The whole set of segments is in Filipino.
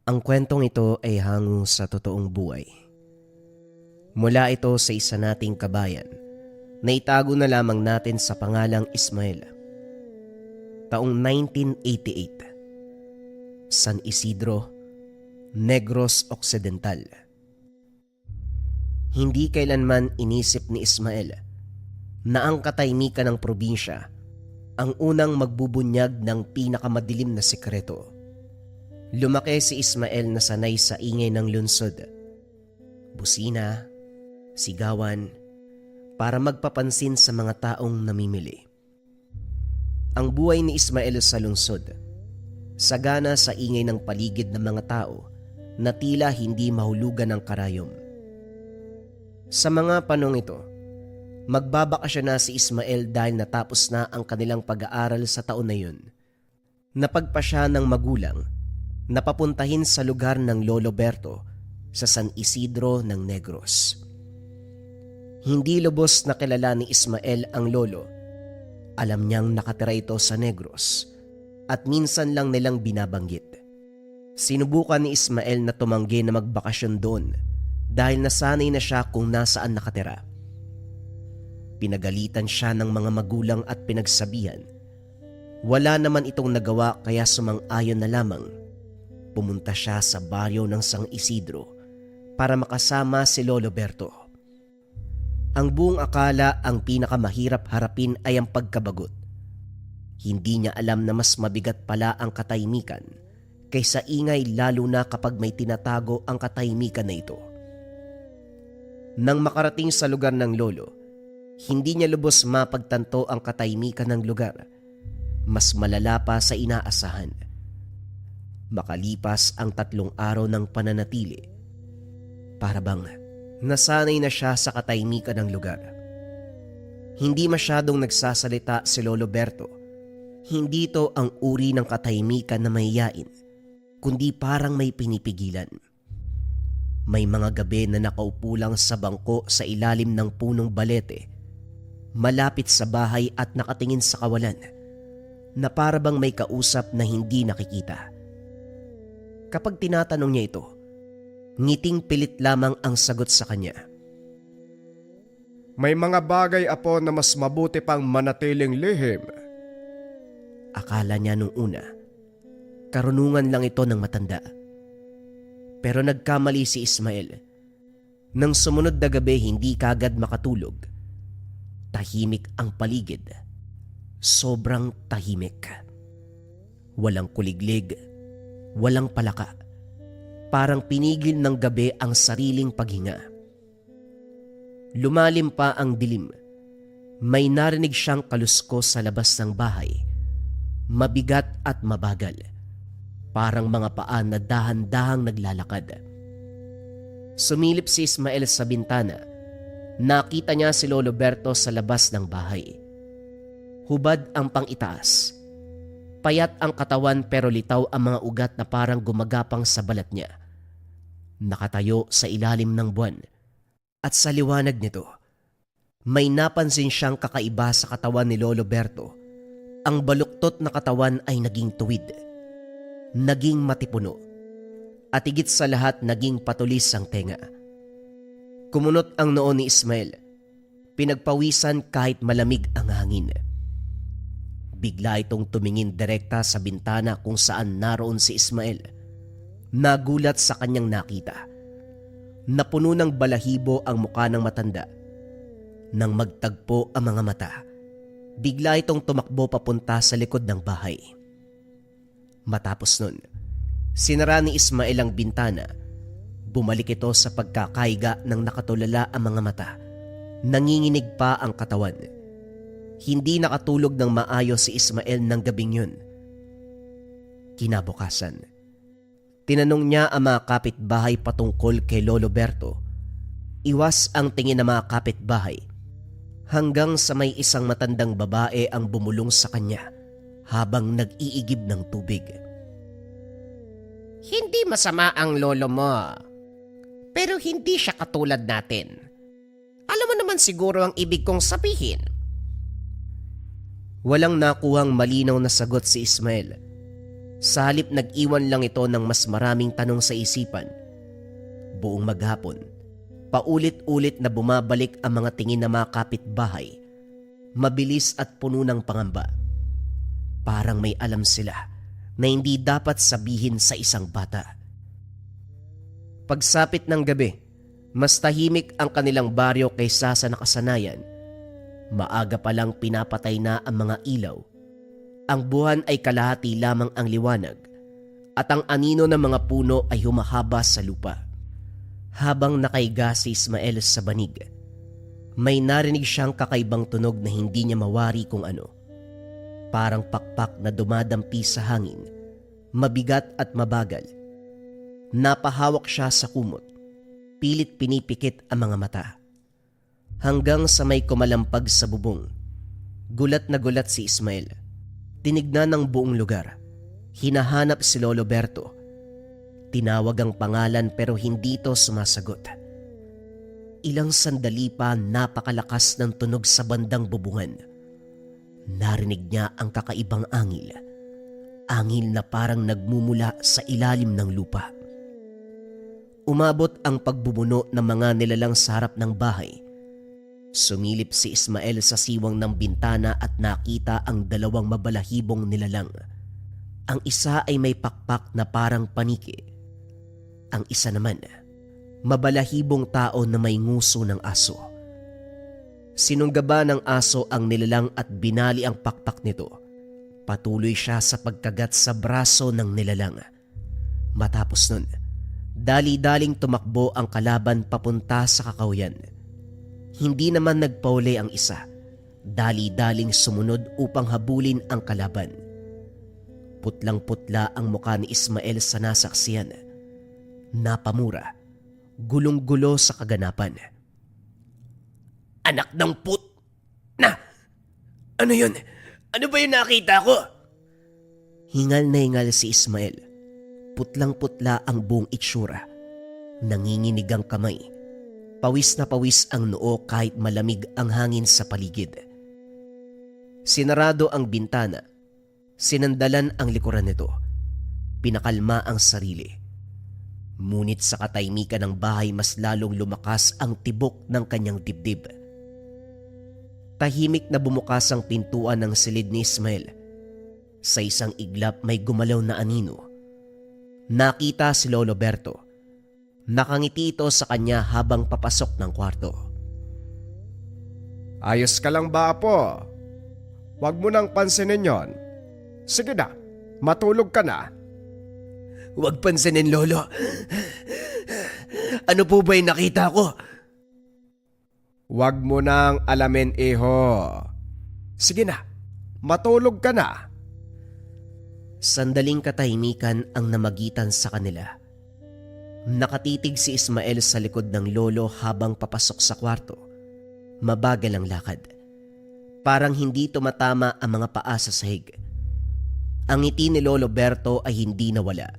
Ang kwentong ito ay hango sa totoong buhay. Mula ito sa isa nating kabayan na itago na lamang natin sa pangalang Ismael. Taong 1988, San Isidro, Negros Occidental. Hindi kailanman inisip ni Ismael na ang katahimikan ng probinsya ang unang magbubunyag ng pinakamadilim na sikreto. Lumaki si Ismael na sanay sa ingay ng lungsod. Busina, sigawan, para magpapansin sa mga taong namimili. Ang buhay ni Ismael sa lungsod, sagana sa ingay ng paligid ng mga tao na tila hindi mahulugan ng karayom. Sa mga panong ito, magbabakasyon na si Ismael dahil natapos na ang kanilang pag-aaral sa taon na yun. Napagpa siya ng magulang na papuntahin sa lugar ng Lolo Berto sa San Isidro ng Negros. Hindi lubos na kilala ni Ismael ang lolo. Alam niyang nakatira ito sa Negros at minsan lang nilang binabanggit. Sinubukan ni Ismael na tumanggi na magbakasyon doon dahil nasanay na siya kung nasaan nakatira. Pinagalitan siya ng mga magulang at pinagsabihan. Wala naman itong nagawa kaya sumang-ayon na lamang. Pumunta siya sa baryo ng San Isidro para makasama si Lolo Berto. Ang buong akala ang pinakamahirap harapin ay ang pagkabagot. Hindi niya alam na mas mabigat pala ang katahimikan kaysa ingay, lalo na kapag may tinatago ang katahimikan na ito. Nang makarating sa lugar ng lolo, hindi niya lubos mapagtanto ang katahimikan ng lugar. Mas malala pa sa inaasahan. Makalipas ang 3 araw ng pananatili, para bang nasanay na siya sa katahimikan ng lugar. Hindi masyadong nagsasalita si Lolo Berto. Hindi ito ang uri ng katahimikan na mahiyain, kundi parang may pinipigilan. May mga gabi na nakaupo lang sa bangko sa ilalim ng punong balete, malapit sa bahay at nakatingin sa kawalan, na para bang may kausap na hindi nakikita. Kapag tinatanong niya ito, ngiting pilit lamang ang sagot sa kanya. May mga bagay, apo, na mas mabuti pang manatiling lihim. Akala niya nung una, karunungan lang ito ng matanda. Pero nagkamali si Ismael. Nang sumunod na gabi, hindi kagad makatulog. Tahimik ang paligid. Sobrang tahimik. Walang kuliglig, walang palaka. Parang pinigil ng gabi ang sariling paghinga. Lumalim pa ang dilim. May narinig siyang kaluskos sa labas ng bahay. Mabigat at mabagal. Parang mga paa na dahan-dahang naglalakad. Sumilip si Ismael sa bintana. Nakita niya si Lolo Berto sa labas ng bahay. Hubad ang pang-itaas. Payat ang katawan pero litaw ang mga ugat na parang gumagapang sa balat niya. Nakatayo sa ilalim ng buwan. At sa liwanag nito, may napansin siyang kakaiba sa katawan ni Lolo Berto. Ang baluktot na katawan ay naging tuwid. Naging matipuno. At higit sa lahat, naging patulis ang tenga. Kumunot ang noo ni Ismael. Pinagpawisan kahit malamig ang hangin. Bigla itong tumingin direkta sa bintana kung saan naroon si Ismael. Nagulat sa kanyang nakita. Napuno ng balahibo ang mukha ng matanda. Nang magtagpo ang mga mata, bigla itong tumakbo papunta sa likod ng bahay. Matapos nun, sinara ni Ismael ang bintana. Bumalik ito sa pagkakaiga ng nakatulala ang mga mata. Nanginginig pa ang katawan. Hindi nakatulog ng maayos si Ismael ng gabing yun. Kinabukasan, tinanong niya ang mga kapitbahay patungkol kay Lolo Berto. Iwas ang tingin ng mga kapitbahay hanggang sa may isang matandang babae ang bumulong sa kanya habang nag-iigib ng tubig. Hindi masama ang lolo mo, pero hindi siya katulad natin. Alam mo naman siguro ang ibig kong sabihin. Walang nakuhang malinaw na sagot si Ismael. Sa halip nag-iwan lang ito ng mas maraming tanong sa isipan. Buong maghapon, paulit-ulit na bumabalik ang mga tingin ng mga kapitbahay, mabilis at puno ng pangamba. Parang may alam sila na hindi dapat sabihin sa isang bata. Pagsapit ng gabi, mas tahimik ang kanilang baryo kaysa sa nakasanayan. Maaga pa lang pinapatay na ang mga ilaw. Ang buwan ay kalahati lamang ang liwanag at ang anino ng mga puno ay humahaba sa lupa. Habang nakaiga si Ismael sa banig, may narinig siyang kakaibang tunog na hindi niya mawari kung ano. Parang pakpak na dumadampi sa hangin, mabigat at mabagal. Napahawak siya sa kumot, pilit pinipikit ang mga mata. Hanggang sa may kumalampag sa bubong, gulat na gulat si Ismael. Tinignan ng buong lugar. Hinahanap si Lolo Berto. Tinawag ang pangalan pero hindi ito sumasagot. Ilang sandali pa napakalakas ng tunog sa bandang bubungan. Narinig niya ang kakaibang angil. Angil na parang nagmumula sa ilalim ng lupa. Umabot ang pagbubuno ng mga nilalang sa harap ng bahay. Sumilip si Ismael sa siwang ng bintana at nakita ang dalawang mabalahibong nilalang. Ang isa ay may pakpak na parang paniki. Ang isa naman, mabalahibong tao na may nguso ng aso. Sinunggaba ng aso ang nilalang at binali ang pakpak nito. Patuloy siya sa pagkagat sa braso ng nilalang. Matapos nun, dali-daling tumakbo ang kalaban papunta sa kakawyan. Hindi naman nagpauli ang isa. Dali-daling sumunod upang habulin ang kalaban. Putlang-putla ang mukha ni Ismael sa nasaksiyan. Napamura, gulong-gulo sa kaganapan. Anak ng put! Na! Ano yun? Ano ba yung nakita ko? Hingal na hingal si Ismael. Putlang-putla ang buong itsura. Nanginginig ang kamay. Pawis na pawis ang noo kahit malamig ang hangin sa paligid. Sinarado ang bintana. Sinandalan ang likuran nito. Pinakalma ang sarili. Ngunit sa katahimikan ng bahay mas lalong lumakas ang tibok ng kanyang dibdib. Tahimik na bumukas ang pintuan ng silid ni Ismael. Sa isang iglap may gumalaw na anino. Nakita si Lolo Berto. Nakangiti ito sa kanya habang papasok ng kwarto. Ayos ka lang ba, Apo? Huwag mo nang pansinin yon. Sige na, matulog ka na. Huwag pansinin, Lolo. Ano po ba yung nakita ko? Huwag mo nang alamin, iho. Sige na, matulog ka na. Sandaling katahimikan ang namagitan sa kanila. Nakatitig si Ismael sa likod ng lolo habang papasok sa kwarto. Mabagal ang lakad. Parang hindi tumatama ang mga paa sa sahig. Ang ngiti ni Lolo Berto ay hindi nawala.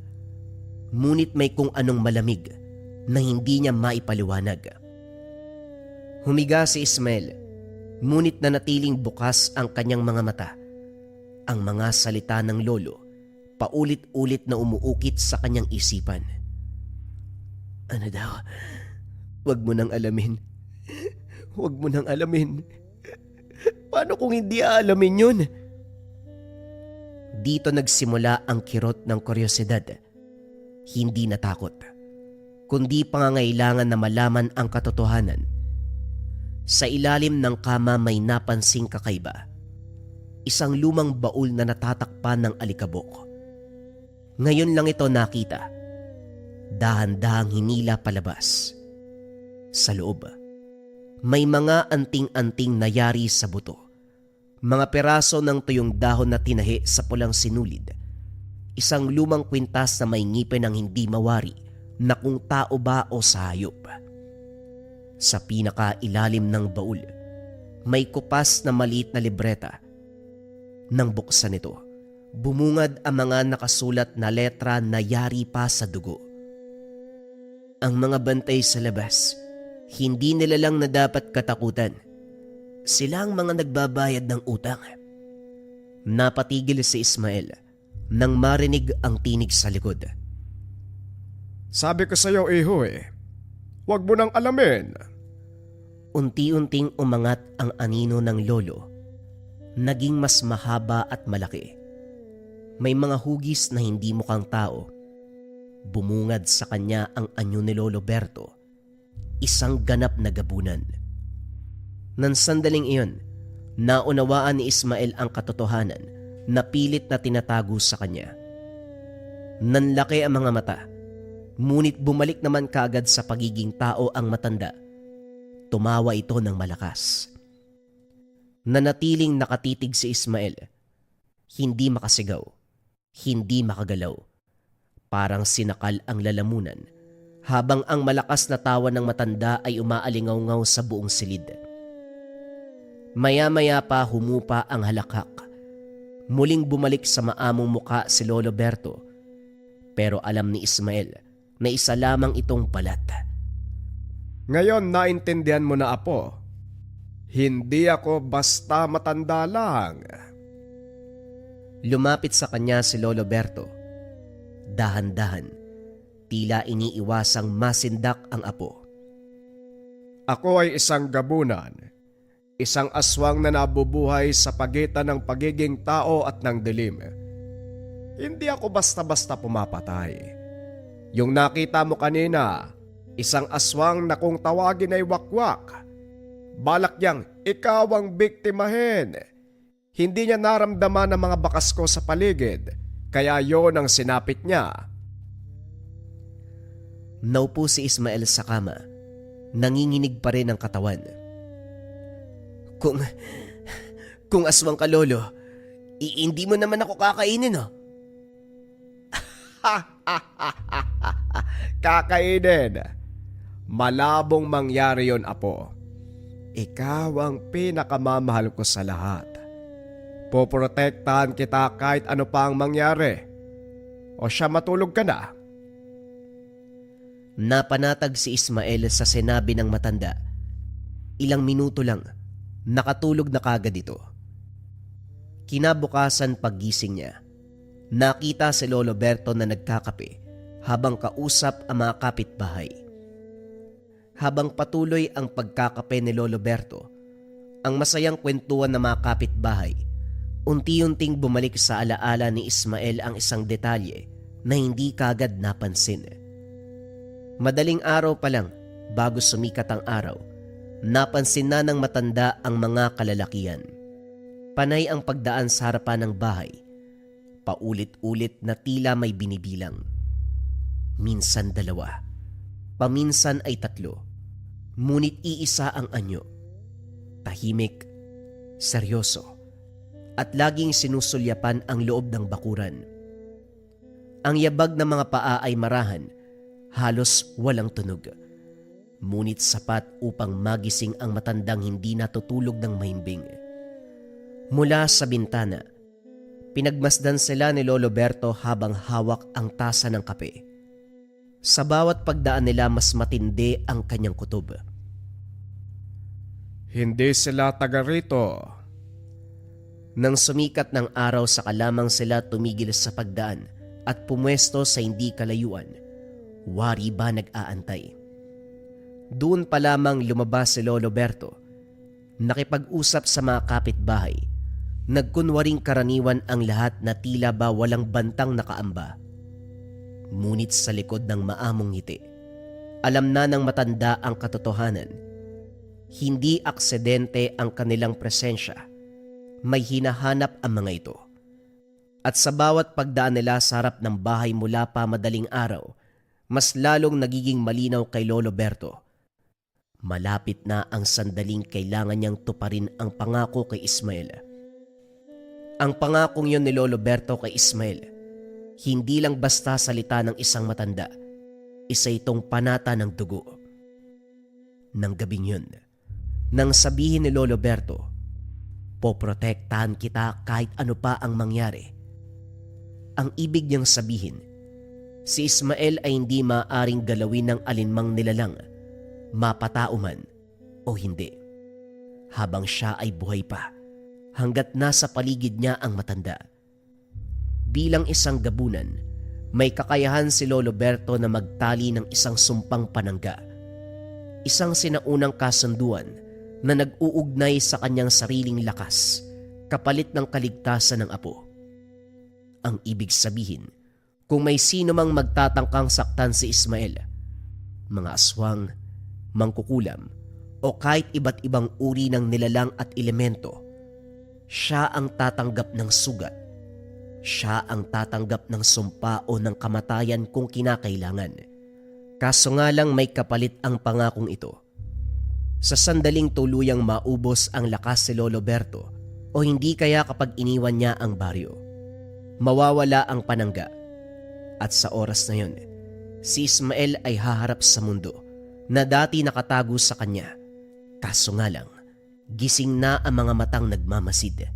Ngunit may kung anong malamig na hindi niya maipaliwanag. Humiga si Ismael, ngunit nanatiling bukas ang kanyang mga mata. Ang mga salita ng lolo, paulit-ulit na umuukit sa kanyang isipan. Ano daw? Huwag mo nang alamin. Huwag mo nang alamin. Paano kung hindi aalamin yun? Dito nagsimula ang kirot ng kuryosidad. Hindi natakot, kundi pangangailangan na malaman ang katotohanan. Sa ilalim ng kama may napansing kakaiba. Isang lumang baul na natatakpan ng alikabok. Ngayon lang ito nakita. Dahan-dahang hinila palabas. Sa loob, may mga anting-anting na yari sa buto. Mga peraso ng tuyong dahon na tinahi sa pulang sinulid. Isang lumang kwintas na may ngipin ng hindi mawari na kung tao ba o sa hayop. Sa pinakailalim ng baul, may kupas na maliit na libreta. Nang buksan ito, bumungad ang mga nakasulat na letra na yari pa sa dugo. Ang mga bantay sa labas, hindi nila lang na dapat katakutan. Sila ang mga nagbabayad ng utang. Napatigil si Ismael. nang marinig ang tinig sa likod. Sabi ko sa'yo, iho huwag mo nang alamin. Unti-unting umangat ang anino ng lolo. Naging mas mahaba at malaki. May mga hugis na hindi mukhang tao. Bumungad sa kanya ang anyo ni Lolo Berto. Isang ganap na gabunan. Nang sandaling iyon, naunawaan ni Ismael ang katotohanan na pilit na tinatago sa kanya. Nanlaki ang mga mata, ngunit bumalik naman kaagad sa pagiging tao ang matanda. Tumawa ito ng malakas. Nanatiling nakatitig si Ismael. Hindi makasigaw, hindi makagalaw. Parang sinakal ang lalamunan habang ang malakas na tawa ng matanda ay umaalingaw-ngaw sa buong silid. Maya-maya pa humupa ang halakhak. Muling bumalik sa maamong muka si Lolo Berto. Pero alam ni Ismael na isa lamang itong balat. Ngayon naintindihan mo na, apo. Hindi ako basta matanda lang. Lumapit sa kanya si Lolo Berto. Dahan-dahan, tila iniiwasang masindak ang apo. Ako ay isang gabunan. Isang aswang na nabubuhay sa pagitan ng pagiging tao at ng dilim. Hindi ako basta-basta pumapatay. Yung nakita mo kanina, isang aswang na kung tawagin ay wakwak. Balak niyang ikaw ang biktimahin. Hindi niya naramdaman ang mga bakas ko sa paligid, kaya yon ang sinapit niya. Naupo si Ismael sa kama. Nanginginig pa rin ang katawan. Kung aswang ka, Lolo, hindi mo naman ako kakainin, oh. Kakainin. Malabong mangyari yon, apo. Ikaw ang pinakamamahal ko sa lahat. Poprotektahan kita kahit ano pa ang mangyari. O siya, matulog ka na. Napanatag si Ismael sa sinabi ng matanda. Ilang minuto lang, nakatulog na kagad ito. Kinabukasan paggising niya, nakita si Lolo Berto na nagkakape habang kausap ang mga kapitbahay. Habang patuloy ang pagkakape ni Lolo Berto, ang masayang kwentuhan ng mga kapitbahay, unti-unting bumalik sa alaala ni Ismael ang isang detalye na hindi kagad napansin. Madaling araw pa lang, bago sumikat ang araw, napansin na ng matanda ang mga kalalakihan. Panay ang pagdaan sa harapan ng bahay. Paulit-ulit na tila may binibilang. Minsan 2, paminsan ay 3. Ngunit iisa ang anyo. Tahimik, seryoso, at laging sinusulyapan ang loob ng bakuran. Ang yabag ng mga paa ay marahan, halos walang tunog. Ngunit sapat upang magising ang matandang hindi natutulog ng mahimbing. Mula sa bintana, pinagmasdan sila ni Lolo Berto habang hawak ang tasa ng kape. Sa bawat pagdaan nila mas matindi ang kanyang kutob. Hindi sila taga rito. Nang sumikat ng araw saka lamang sila tumigil sa pagdaan at pumwesto sa hindi kalayuan. Wari ba nag-aantay? Doon pa lamang lumabas si Lolo Berto. Nakipag-usap sa mga kapitbahay. Nagkunwaring karaniwan ang lahat na tila ba walang bantang nakaamba. Ngunit sa likod ng maamong ngiti, alam na ng matanda ang katotohanan. Hindi aksidente ang kanilang presensya. May hinahanap ang mga ito. At sa bawat pagdaan nila sa harap ng bahay mula pa madaling araw, mas lalong nagiging malinaw kay Lolo Berto. Malapit na ang sandaling kailangan niyang tuparin ang pangako kay Ismael. Ang pangakong yon ni Lolo Berto kay Ismael, hindi lang basta salita ng isang matanda, isa itong panata ng dugo. Nang gabing yun, nang sabihin ni Lolo Berto, poprotektahan kita kahit ano pa ang mangyari. Ang ibig niyang sabihin, si Ismael ay hindi maaaring galawin ng alinmang nilalang, mapatao man o hindi. Habang siya ay buhay pa, hanggat nasa paligid niya ang matanda. Bilang isang gabunan, may kakayahan si Lolo Berto na magtali ng isang sumpang panangga. Isang sinaunang kasunduan na nag-uugnay sa kanyang sariling lakas kapalit ng kaligtasan ng apo. Ang ibig sabihin, kung may sino mang magtatangkang saktan si Ismael, mga aswang, mangkukulam, o kahit iba't ibang uri ng nilalang at elemento, siya ang tatanggap ng sugat. Siya ang tatanggap ng sumpa o ng kamatayan kung kinakailangan. Kaso nga lang may kapalit ang pangakong ito. Sa sandaling tuluyang maubos ang lakas si Lolo Berto o hindi kaya kapag iniwan niya ang baryo, mawawala ang panangga. At sa oras na yun, si Ismael ay haharap sa mundo na dati nakatago sa kanya. Kaso nga lang, gising na ang mga matang nagmamasid.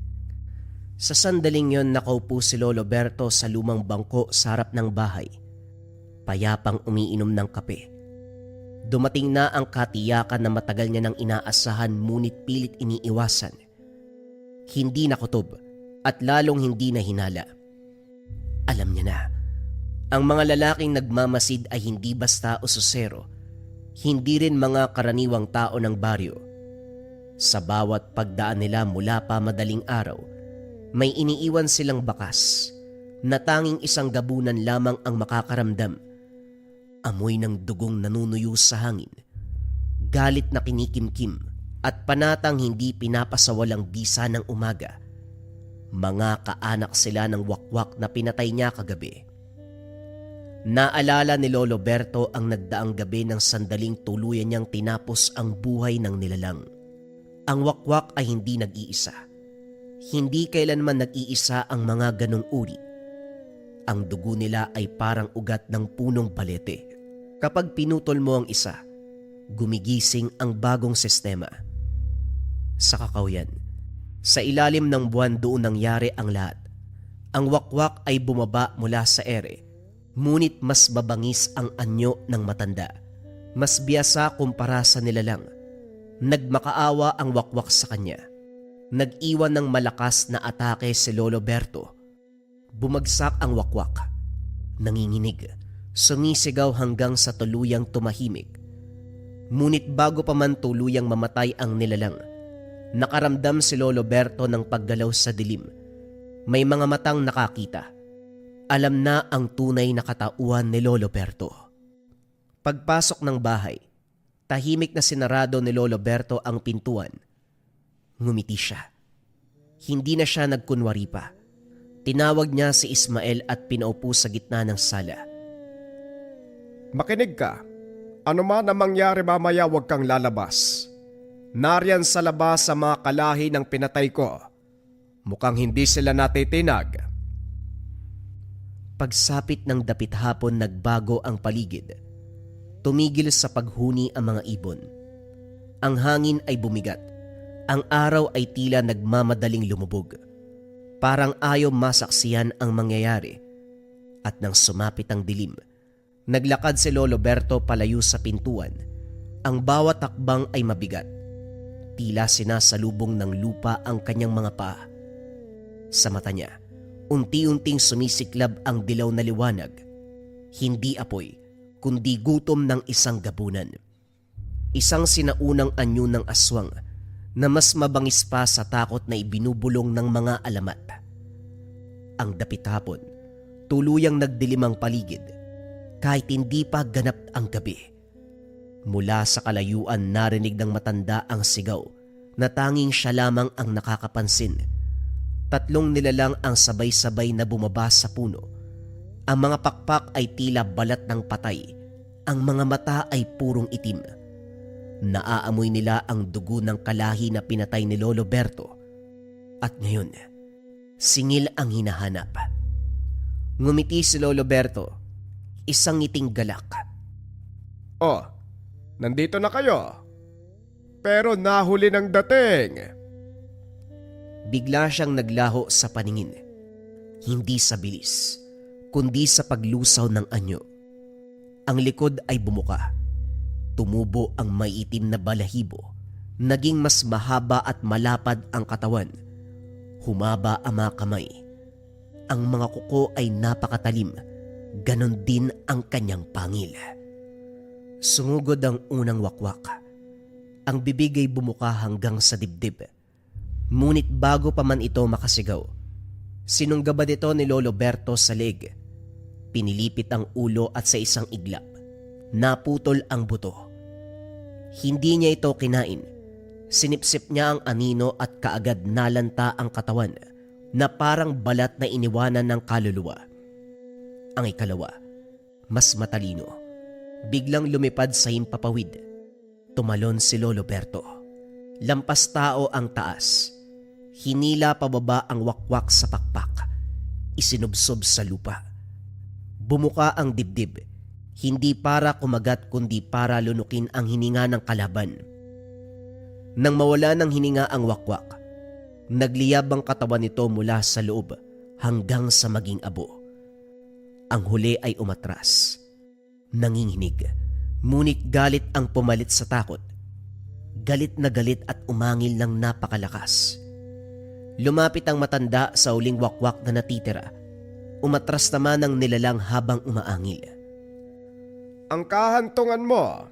Sa sandaling yon nakaupo si Lolo Berto sa lumang bangko sa harap ng bahay, payapang umiinom ng kape. Dumating na ang katiyakan na matagal niya nang inaasahan ngunit pilit iniiwasan. Hindi nakutob at lalong hindi na hinala. Alam niya na, ang mga lalaking nagmamasid ay hindi basta usosero, hindi rin mga karaniwang tao ng baryo. Sa bawat pagdaan nila mula pa madaling araw, may iniiwan silang bakas na tanging isang gabunan lamang ang makakaramdam. Amoy ng dugong nanunuyo sa hangin, galit na kinikimkim at panatang hindi pinapasawalang bisa ng umaga. Mga kaanak sila ng wakwak na pinatay niya kagabi. Naalala ni Lolo Berto ang nagdaang gabi ng sandaling tuluyan niyang tinapos ang buhay ng nilalang. Ang wakwak ay hindi nag-iisa. Hindi kailanman nag-iisa ang mga ganong uri. Ang dugo nila ay parang ugat ng punong balete. Kapag pinutol mo ang isa, gumigising ang bagong sistema. Sa Kakawyan, sa ilalim ng buwan doon nangyari ang lahat. Ang wakwak ay bumaba mula sa ere, ngunit mas babangis ang anyo ng matanda. Mas biyasa kumpara sa nilalang. Nagmakaawa ang wakwak sa kanya. Nag-iwan ng malakas na atake si Lolo Berto. Bumagsak ang wakwak. Nanginginig, sumisigaw hanggang sa tuluyang tumahimik. Ngunit bago pa man tuluyang mamatay ang nilalang, nakaramdam si Lolo Berto ng paggalaw sa dilim. May mga matang nakakita. Alam na ang tunay na katauhan ni Lolo Berto. Pagpasok ng bahay, tahimik na sinarado ni Lolo Berto ang pintuan. Ngumiti siya. Hindi na siya nagkunwari pa. Tinawag niya si Ismael at pinaupo sa gitna ng sala. Makinig ka. Ano man ang mangyari mamaya, huwag kang lalabas. Nariyan sa labas sa mga kalahi ng pinatay ko. Mukhang hindi sila natitinag. Pagsapit ng dapit hapon nagbago ang paligid. Tumigil sa paghuni ang mga ibon. Ang hangin ay bumigat. Ang araw ay tila nagmamadaling lumubog. Parang ayaw masaksiyan ang mangyayari. At nang sumapit ang dilim, naglakad si Lolo Berto palayo sa pintuan. Ang bawat takbang ay mabigat. Tila sinasalubong ng lupa ang kanyang mga paa. Sa mata niya, unti-unting sumisiklab ang dilaw na liwanag. Hindi apoy, kundi gutom ng isang gabunan. Isang sinaunang anyo ng aswang na mas mabangis pa sa takot na ibinubulong ng mga alamat. Ang dapit hapon, tuluyang nagdilim ang paligid, kahit hindi pa ganap ang gabi. Mula sa kalayuan narinig ng matanda ang sigaw na tanging siya lamang ang nakakapansin. 3 nilalang ang sabay-sabay na bumaba sa puno. Ang mga pakpak ay tila balat ng patay. Ang mga mata ay purong itim. Naaamoy nila ang dugo ng kalahi na pinatay ni Lolo Berto. At ngayon, singil ang hinahanap. Ngumiti si Lolo Berto, isang ngiting galak. Oh, nandito na kayo. Pero nahuli ng dating. Bigla siyang naglaho sa paningin. Hindi sa bilis, kundi sa paglusaw ng anyo. Ang likod ay bumuka. Tumubo ang maiitim na balahibo. Naging mas mahaba at malapad ang katawan. Humaba ang mga kamay. ang mga kuko ay napakatalim, ganon din ang kanyang pangil. Sumugod ang unang wakwak. Ang bibig ay bumuka hanggang sa dibdib. Ngunit bago pa man ito makasigaw, sinunggabad ito ni Lolo Berto sa leeg. Pinilipit ang ulo at sa isang iglap, naputol ang buto. Hindi niya ito kinain. Sinipsip niya ang anino at kaagad nalanta ang katawan na parang balat na iniwanan ng kaluluwa. Ang ikalawa, mas matalino. Biglang lumipad sa himpapawid. Tumalon si Lolo Berto. Lampas tao ang taas. Hinila pababa ang wakwak sa pakpak. Isinubsob sa lupa. Bumuka ang dibdib. Hindi para kumagat kundi para lunukin ang hininga ng kalaban. Nang mawala ng hininga ang wakwak, nagliyab ang katawan nito mula sa loob hanggang sa maging abo. Ang huli ay umatras. Nanginginig, ngunit galit ang pumalit sa takot. Galit na galit at umangil ng napakalakas. Lumapit ang matanda sa uling wakwak na natitira. Umatras naman ang nilalang habang umaangil. Ang kahantungan mo,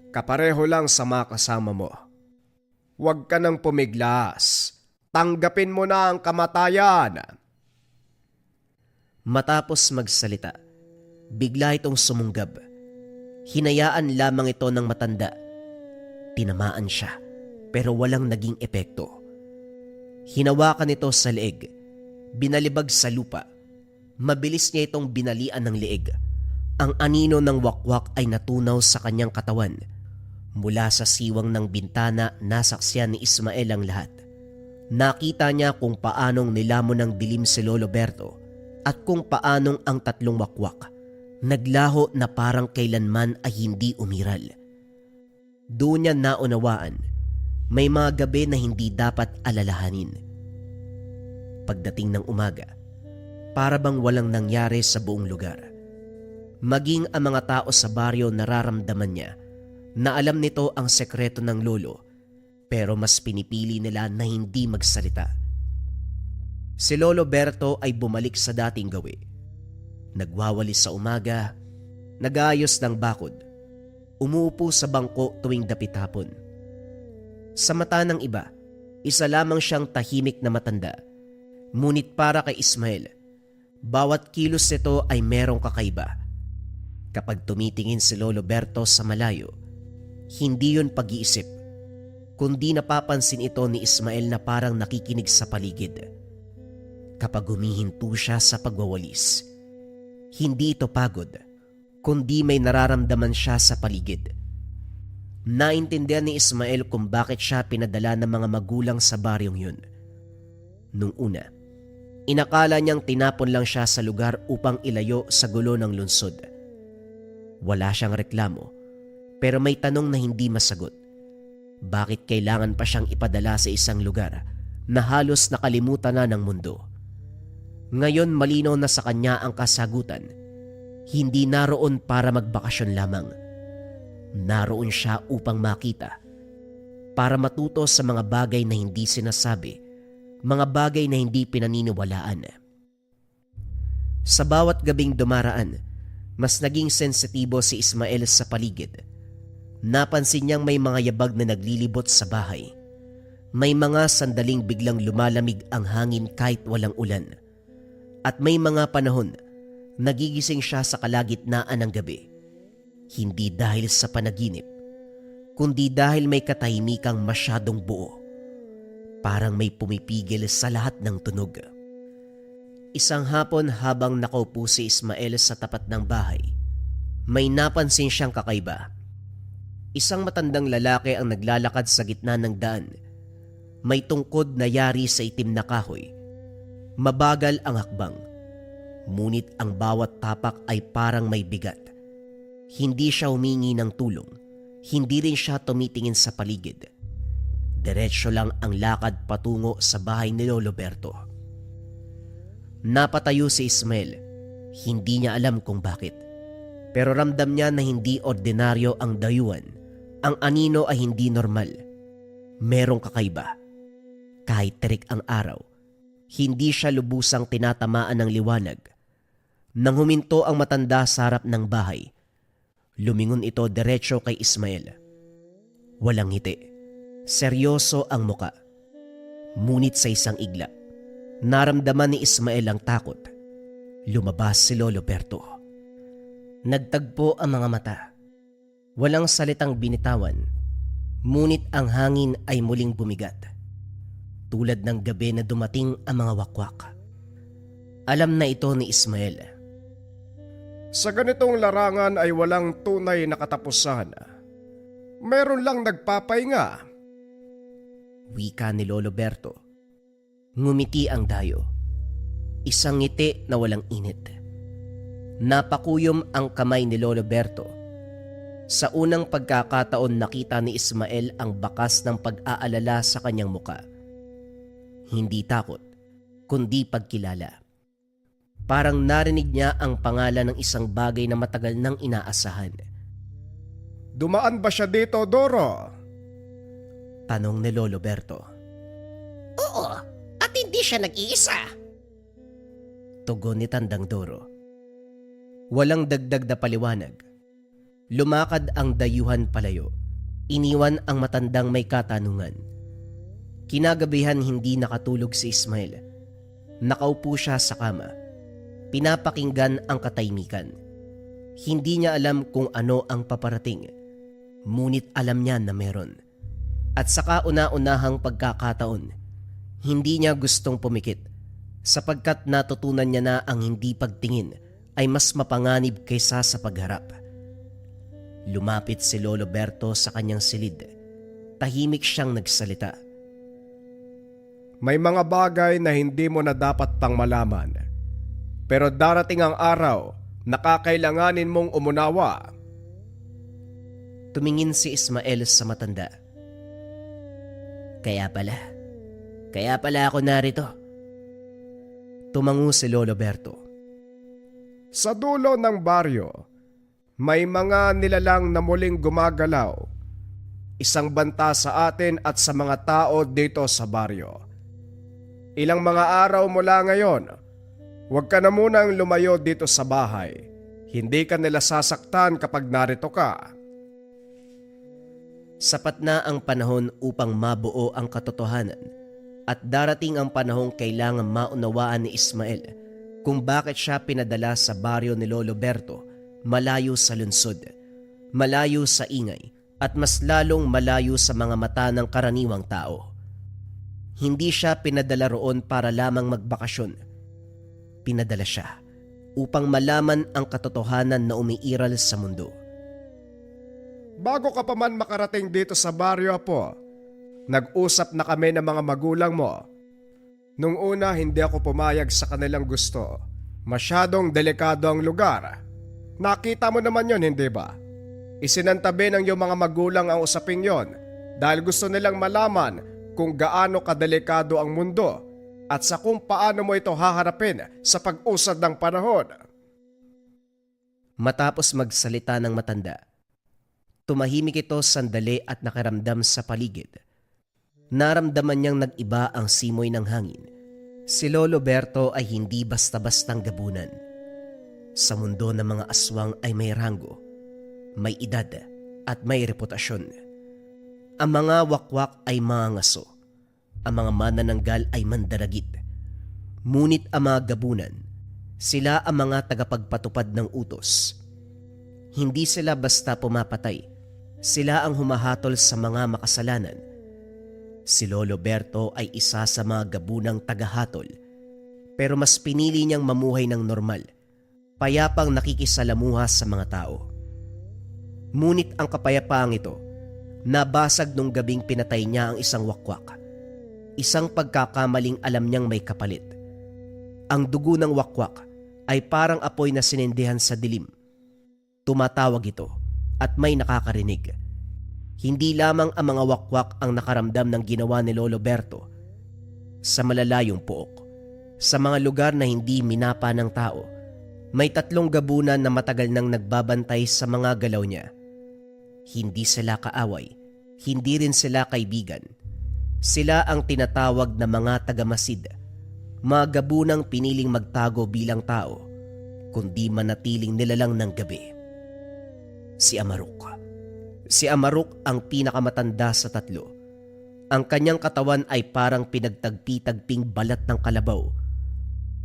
kapareho lang sa mga kasama mo. Huwag ka nang pumiglas. Tanggapin mo na ang kamatayan. Matapos magsalita, bigla itong sumunggab. Hinayaan lamang ito ng matanda. Tinamaan siya, pero walang naging epekto. Hinawakan ito sa leeg, binalibag sa lupa. Mabilis niya itong binalian ng leeg. Ang anino ng wakwak ay natunaw sa kanyang katawan. Mula sa siwang ng bintana, nasaksiyan ni Ismael ang lahat. Nakita niya kung paanong nilamon ng dilim si Lolo Berto at kung paanong ang tatlong wakwak naglaho na parang kailanman ay hindi umiral. Doon niya naunawaan, may mga gabi na hindi dapat alalahanin. Pagdating ng umaga, para bang walang nangyari sa buong lugar. Maging ang mga tao sa baryo nararamdaman niya na alam nito ang sekreto ng lolo, pero mas pinipili nila na hindi magsalita. Si Lolo Berto ay bumalik sa dating gawi. Nagwawalis sa umaga, nag-aayos ng bakod, umuupo sa bangko tuwing dapit hapon. Sa mata ng iba, isa lamang siyang tahimik na matanda. Ngunit para kay Ismael, bawat kilos nito ay merong kakaiba. Kapag tumitingin si Lolo Berto sa malayo, hindi yun pag-iisip, kundi napapansin ito ni Ismael na parang nakikinig sa paligid. Kapag humihinto siya sa pagwawalis, hindi ito pagod, kundi may nararamdaman siya sa paligid. Naintindihan ni Ismael kung bakit siya pinadala ng mga magulang sa baryong yun. Nung una, inakala niyang tinapon lang siya sa lugar upang ilayo sa gulo ng lungsod. Wala siyang reklamo, pero may tanong na hindi masagot. Bakit kailangan pa siyang ipadala sa isang lugar na halos nakalimutan na ng mundo? Ngayon malinaw na sa kanya ang kasagutan. Hindi naroon para magbakasyon lamang. Naroon siya upang makita, para matuto sa mga bagay na hindi sinasabi, mga bagay na hindi pinaniniwalaan. Sa bawat gabing dumaraan, mas naging sensitibo si Ismael sa paligid. Napansin niyang may mga yabag na naglilibot sa bahay. May mga sandaling biglang lumalamig ang hangin kahit walang ulan. At may mga panahon, nagigising siya sa kalagitnaan ng gabi. Hindi dahil sa panaginip, kundi dahil may katahimikang masyadong buo. Parang may pumipigil sa lahat ng tunog. Isang hapon habang nakaupo si Ismael sa tapat ng bahay, may napansin siyang kakaiba. Isang matandang lalaki ang naglalakad sa gitna ng daan. May tungkod na yari sa itim na kahoy. Mabagal ang hakbang, ngunit ang bawat tapak ay parang may bigat. Hindi siya humingi ng tulong, hindi rin siya tumitingin sa paligid. Diretso lang ang lakad patungo sa bahay ni Lolo Berto. Napatayo si Ismael, hindi niya alam kung bakit. Pero ramdam niya na hindi ordinaryo ang dayuhan. Ang anino ay hindi normal. Merong kakaiba. Kahit terik ang araw, Hindi siya lubusang tinatamaan ng liwanag. Nang huminto ang matanda sa harap ng bahay, lumingon ito diretso kay Ismael. Walang ngiti. Seryoso ang muka. Ngunit sa isang igla, naramdaman ni Ismael ang takot. Lumabas si Lolo Berto. Nagtagpo ang mga mata. Walang salitang binitawan, ngunit ang hangin ay muling bumigat. Tulad ng gabi na dumating ang mga wakwak. Alam na ito ni Ismael. Sa ganitong larangan ay walang tunay na katapusan. Meron lang nagpapahinga. Wika ni Lolo Berto. Ngumiti ang dayo. Isang ngiti na walang init. Napakuyom ang kamay ni Lolo Berto. Sa unang pagkakataon nakita ni Ismael ang bakas ng pag-aalala sa kanyang muka. Hindi takot, kundi pagkilala. Parang narinig niya ang pangalan ng isang bagay na matagal nang inaasahan. Dumaan ba siya dito, Doro? Tanong ni Lolo Berto. Oo, at hindi siya nag-iisa. Tugon ni Tandang Doro. Walang dagdag na paliwanag. Lumakad ang dayuhan palayo. Iniwan ang matandang may katanungan. Kinagabihan hindi nakatulog si Ismael. Nakaupo siya sa kama. Pinapakinggan ang katahimikan. Hindi niya alam kung ano ang paparating. Ngunit alam niya na meron. At sa kauna-unahang pagkakataon, hindi niya gustong pumikit sapagkat natutunan niya na ang hindi pagtingin ay mas mapanganib kaysa sa pagharap. Lumapit si Lolo Berto sa kanyang silid. Tahimik siyang nagsalita. May mga bagay na hindi mo na dapat pang malaman. Pero darating ang araw na kakailanganin mong umunawa. Tumingin si Ismael sa matanda. Kaya pala ako narito. Tumango si Lolo Berto. Sa dulo ng baryo, may mga nilalang na muling gumagalaw. Isang banta sa atin at sa mga tao dito sa baryo. Ilang mga araw mula ngayon, huwag ka na munang lumayo dito sa bahay. Hindi ka nila sasaktan kapag narito ka. Sapat na ang panahon upang mabuo ang katotohanan at darating ang panahong kailangan maunawaan ni Ismael kung bakit siya pinadala sa baryo ni Lolo Berto, malayo sa lungsod, malayo sa ingay at mas lalong malayo sa mga mata ng karaniwang tao. Hindi siya pinadala roon para lamang magbakasyon. Pinadala siya upang malaman ang katotohanan na umiiral sa mundo. Bago ka pa man makarating dito sa baryo, Apo, nag-usap na kami ng mga magulang mo. Nung una, hindi ako pumayag sa kanilang gusto. Masyadong delikado ang lugar. Nakita mo naman yon, hindi ba? Isinantabi ng iyong mga magulang ang usaping yon dahil gusto nilang malaman kung gaano kadelikado ang mundo at sa kung paano mo ito haharapin sa pag-usad ng panahon. Matapos magsalita ng matanda, tumahimik ito sandali at nakaramdam sa paligid. Naramdaman niyang nag-iba ang simoy ng hangin. Si Lolo Berto ay hindi basta-bastang gabunan. Sa mundo ng mga aswang ay may ranggo, may edad at may reputasyon. Ang mga wakwak ay mga ngaso. Ang mga manananggal ay mandaragit. Ngunit ang mga gabunan, sila ang mga tagapagpatupad ng utos. Hindi sila basta pumapatay. Sila ang humahatol sa mga makasalanan. Si Lolo Berto ay isa sa mga gabunang tagahatol. Pero mas pinili niyang mamuhay ng normal, payapang nakikisalamuha sa mga tao. Ngunit ang kapayapaang ito, nabasag nung gabing pinatay niya ang isang wakwak. Isang pagkakamaling alam niyang may kapalit. Ang dugo ng wakwak ay parang apoy na sinindihan sa dilim. Tumatawag ito at may nakakarinig. Hindi lamang ang mga wakwak ang nakaramdam ng ginawa ni Lolo Berto. Sa malalayong pook, sa mga lugar na hindi minapa ng tao, may 3 gabunan na matagal nang nagbabantay sa mga galaw niya. Hindi sila kaaway, hindi rin sila kaibigan. Sila ang tinatawag na mga tagamasid, mga gabunang piniling magtago bilang tao, kundi manatiling nilalang ng gabi. Si Amarok. Si Amarok ang pinakamatanda sa tatlo. Ang kanyang katawan ay parang pinagtagpi-tagping balat ng kalabaw.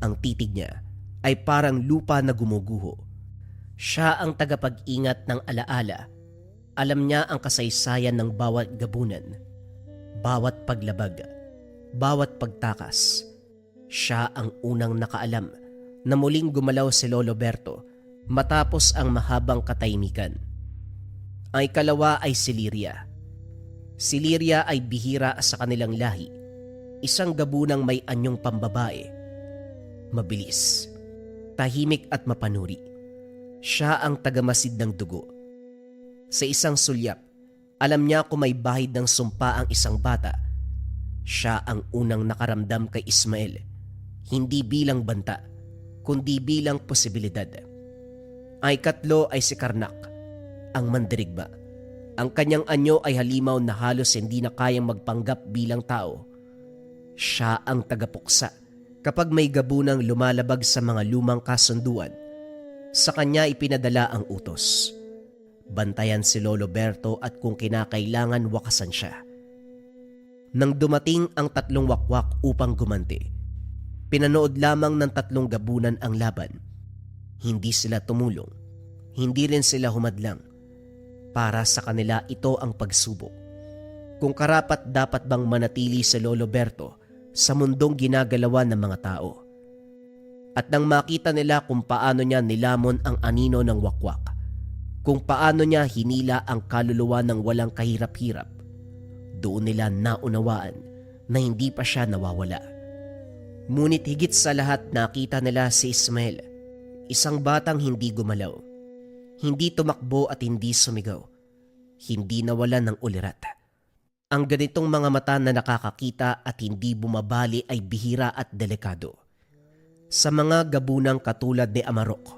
Ang titig niya ay parang lupa na gumuguho. Siya ang tagapag-ingat ng alaala. Alam niya ang kasaysayan ng bawat gabunan, bawat paglabag, bawat pagtakas. Siya ang unang nakaalam na muling gumalaw si Lolo Berto matapos ang mahabang katahimikan. Ang ikalawa ay si Liria. Si Liria ay bihira sa kanilang lahi, isang gabunang may anyong pambabae. Mabilis, tahimik at mapanuri. Siya ang tagamasid ng dugo. Sa isang sulyap, alam niya kung may bahid ng sumpa ang isang bata. Siya ang unang nakaramdam kay Ismael, hindi bilang banta, kundi bilang posibilidad. Ang ikatlo ay si Karnak, ang mandirigma. Ang kanyang anyo ay halimaw na halos hindi na kayang magpanggap bilang tao. Siya ang tagapuksa kapag may gabunang lumalabag sa mga lumang kasunduan. Sa kanya ipinadala ang utos. Bantayan si Lolo Berto at kung kinakailangan wakasan siya. Nang dumating ang tatlong wakwak upang gumanti, pinanood lamang ng tatlong gabunan ang laban. Hindi sila tumulong, hindi rin sila humadlang. Para sa kanila ito ang pagsubok. Kung karapat dapat bang manatili si Lolo Berto sa mundong ginagalawan ng mga tao. At nang makita nila kung paano niya nilamon ang anino ng wakwak, kung paano niya hinila ang kaluluwa ng walang kahirap-hirap, doon nila naunawaan na hindi pa siya nawawala. Ngunit higit sa lahat nakita nila si Ismael, isang batang hindi gumalaw, hindi tumakbo at hindi sumigaw, hindi nawala ng ulirat. Ang ganitong mga mata na nakakakita at hindi bumabali ay bihira at delikado. Sa mga gabunang katulad ni Amarok,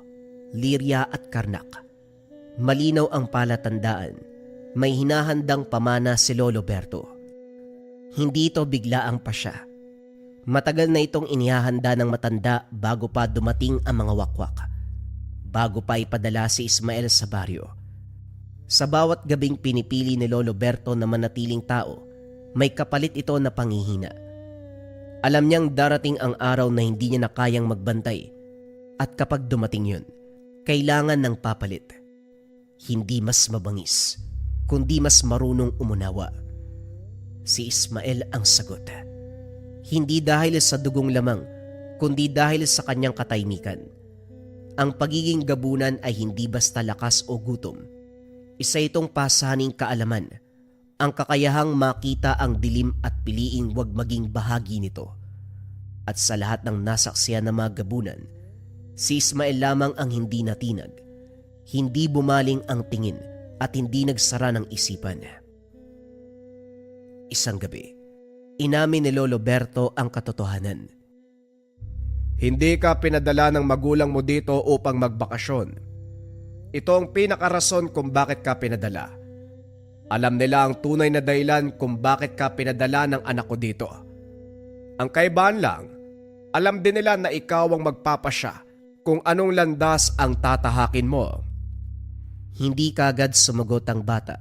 Liria at Karnak, malinaw ang palatandaan, may hinahandang pamana si Lolo Berto. Hindi ito biglaang pasya. Matagal na itong inihahanda ng matanda bago pa dumating ang mga wakwak, bago pa ipadala si Ismael sa baryo. Sa bawat gabing pinipili ni Lolo Berto na manatiling tao, may kapalit ito na panghihina. Alam niyang darating ang araw na hindi niya na kayang magbantay, at kapag dumating yun, kailangan ng papalit. Hindi mas mabangis, kundi mas marunong umunawa. Si Ismael ang sagot. Hindi dahil sa dugong lamang, kundi dahil sa kanyang katahimikan. Ang pagiging gabunan ay hindi basta lakas o gutom. Isa itong pasaning kaalaman, ang kakayahang makita ang dilim at piliing wag maging bahagi nito. At sa lahat ng nasaksiyan ng mga gabunan, si Ismael lamang ang hindi natinag, hindi bumaling ang tingin at hindi nagsara ng isipan. Isang gabi, inamin ni Lolo Berto ang katotohanan. Hindi ka pinadala ng magulang mo dito upang magbakasyon. Ito ang pinakarason kung bakit ka pinadala. Alam nila ang tunay na dahilan kung bakit ka pinadala ng anak ko dito. Ang kaibahan lang, alam din nila na ikaw ang magpapasya kung anong landas ang tatahakin mo. Hindi kaagad sumagot ang bata.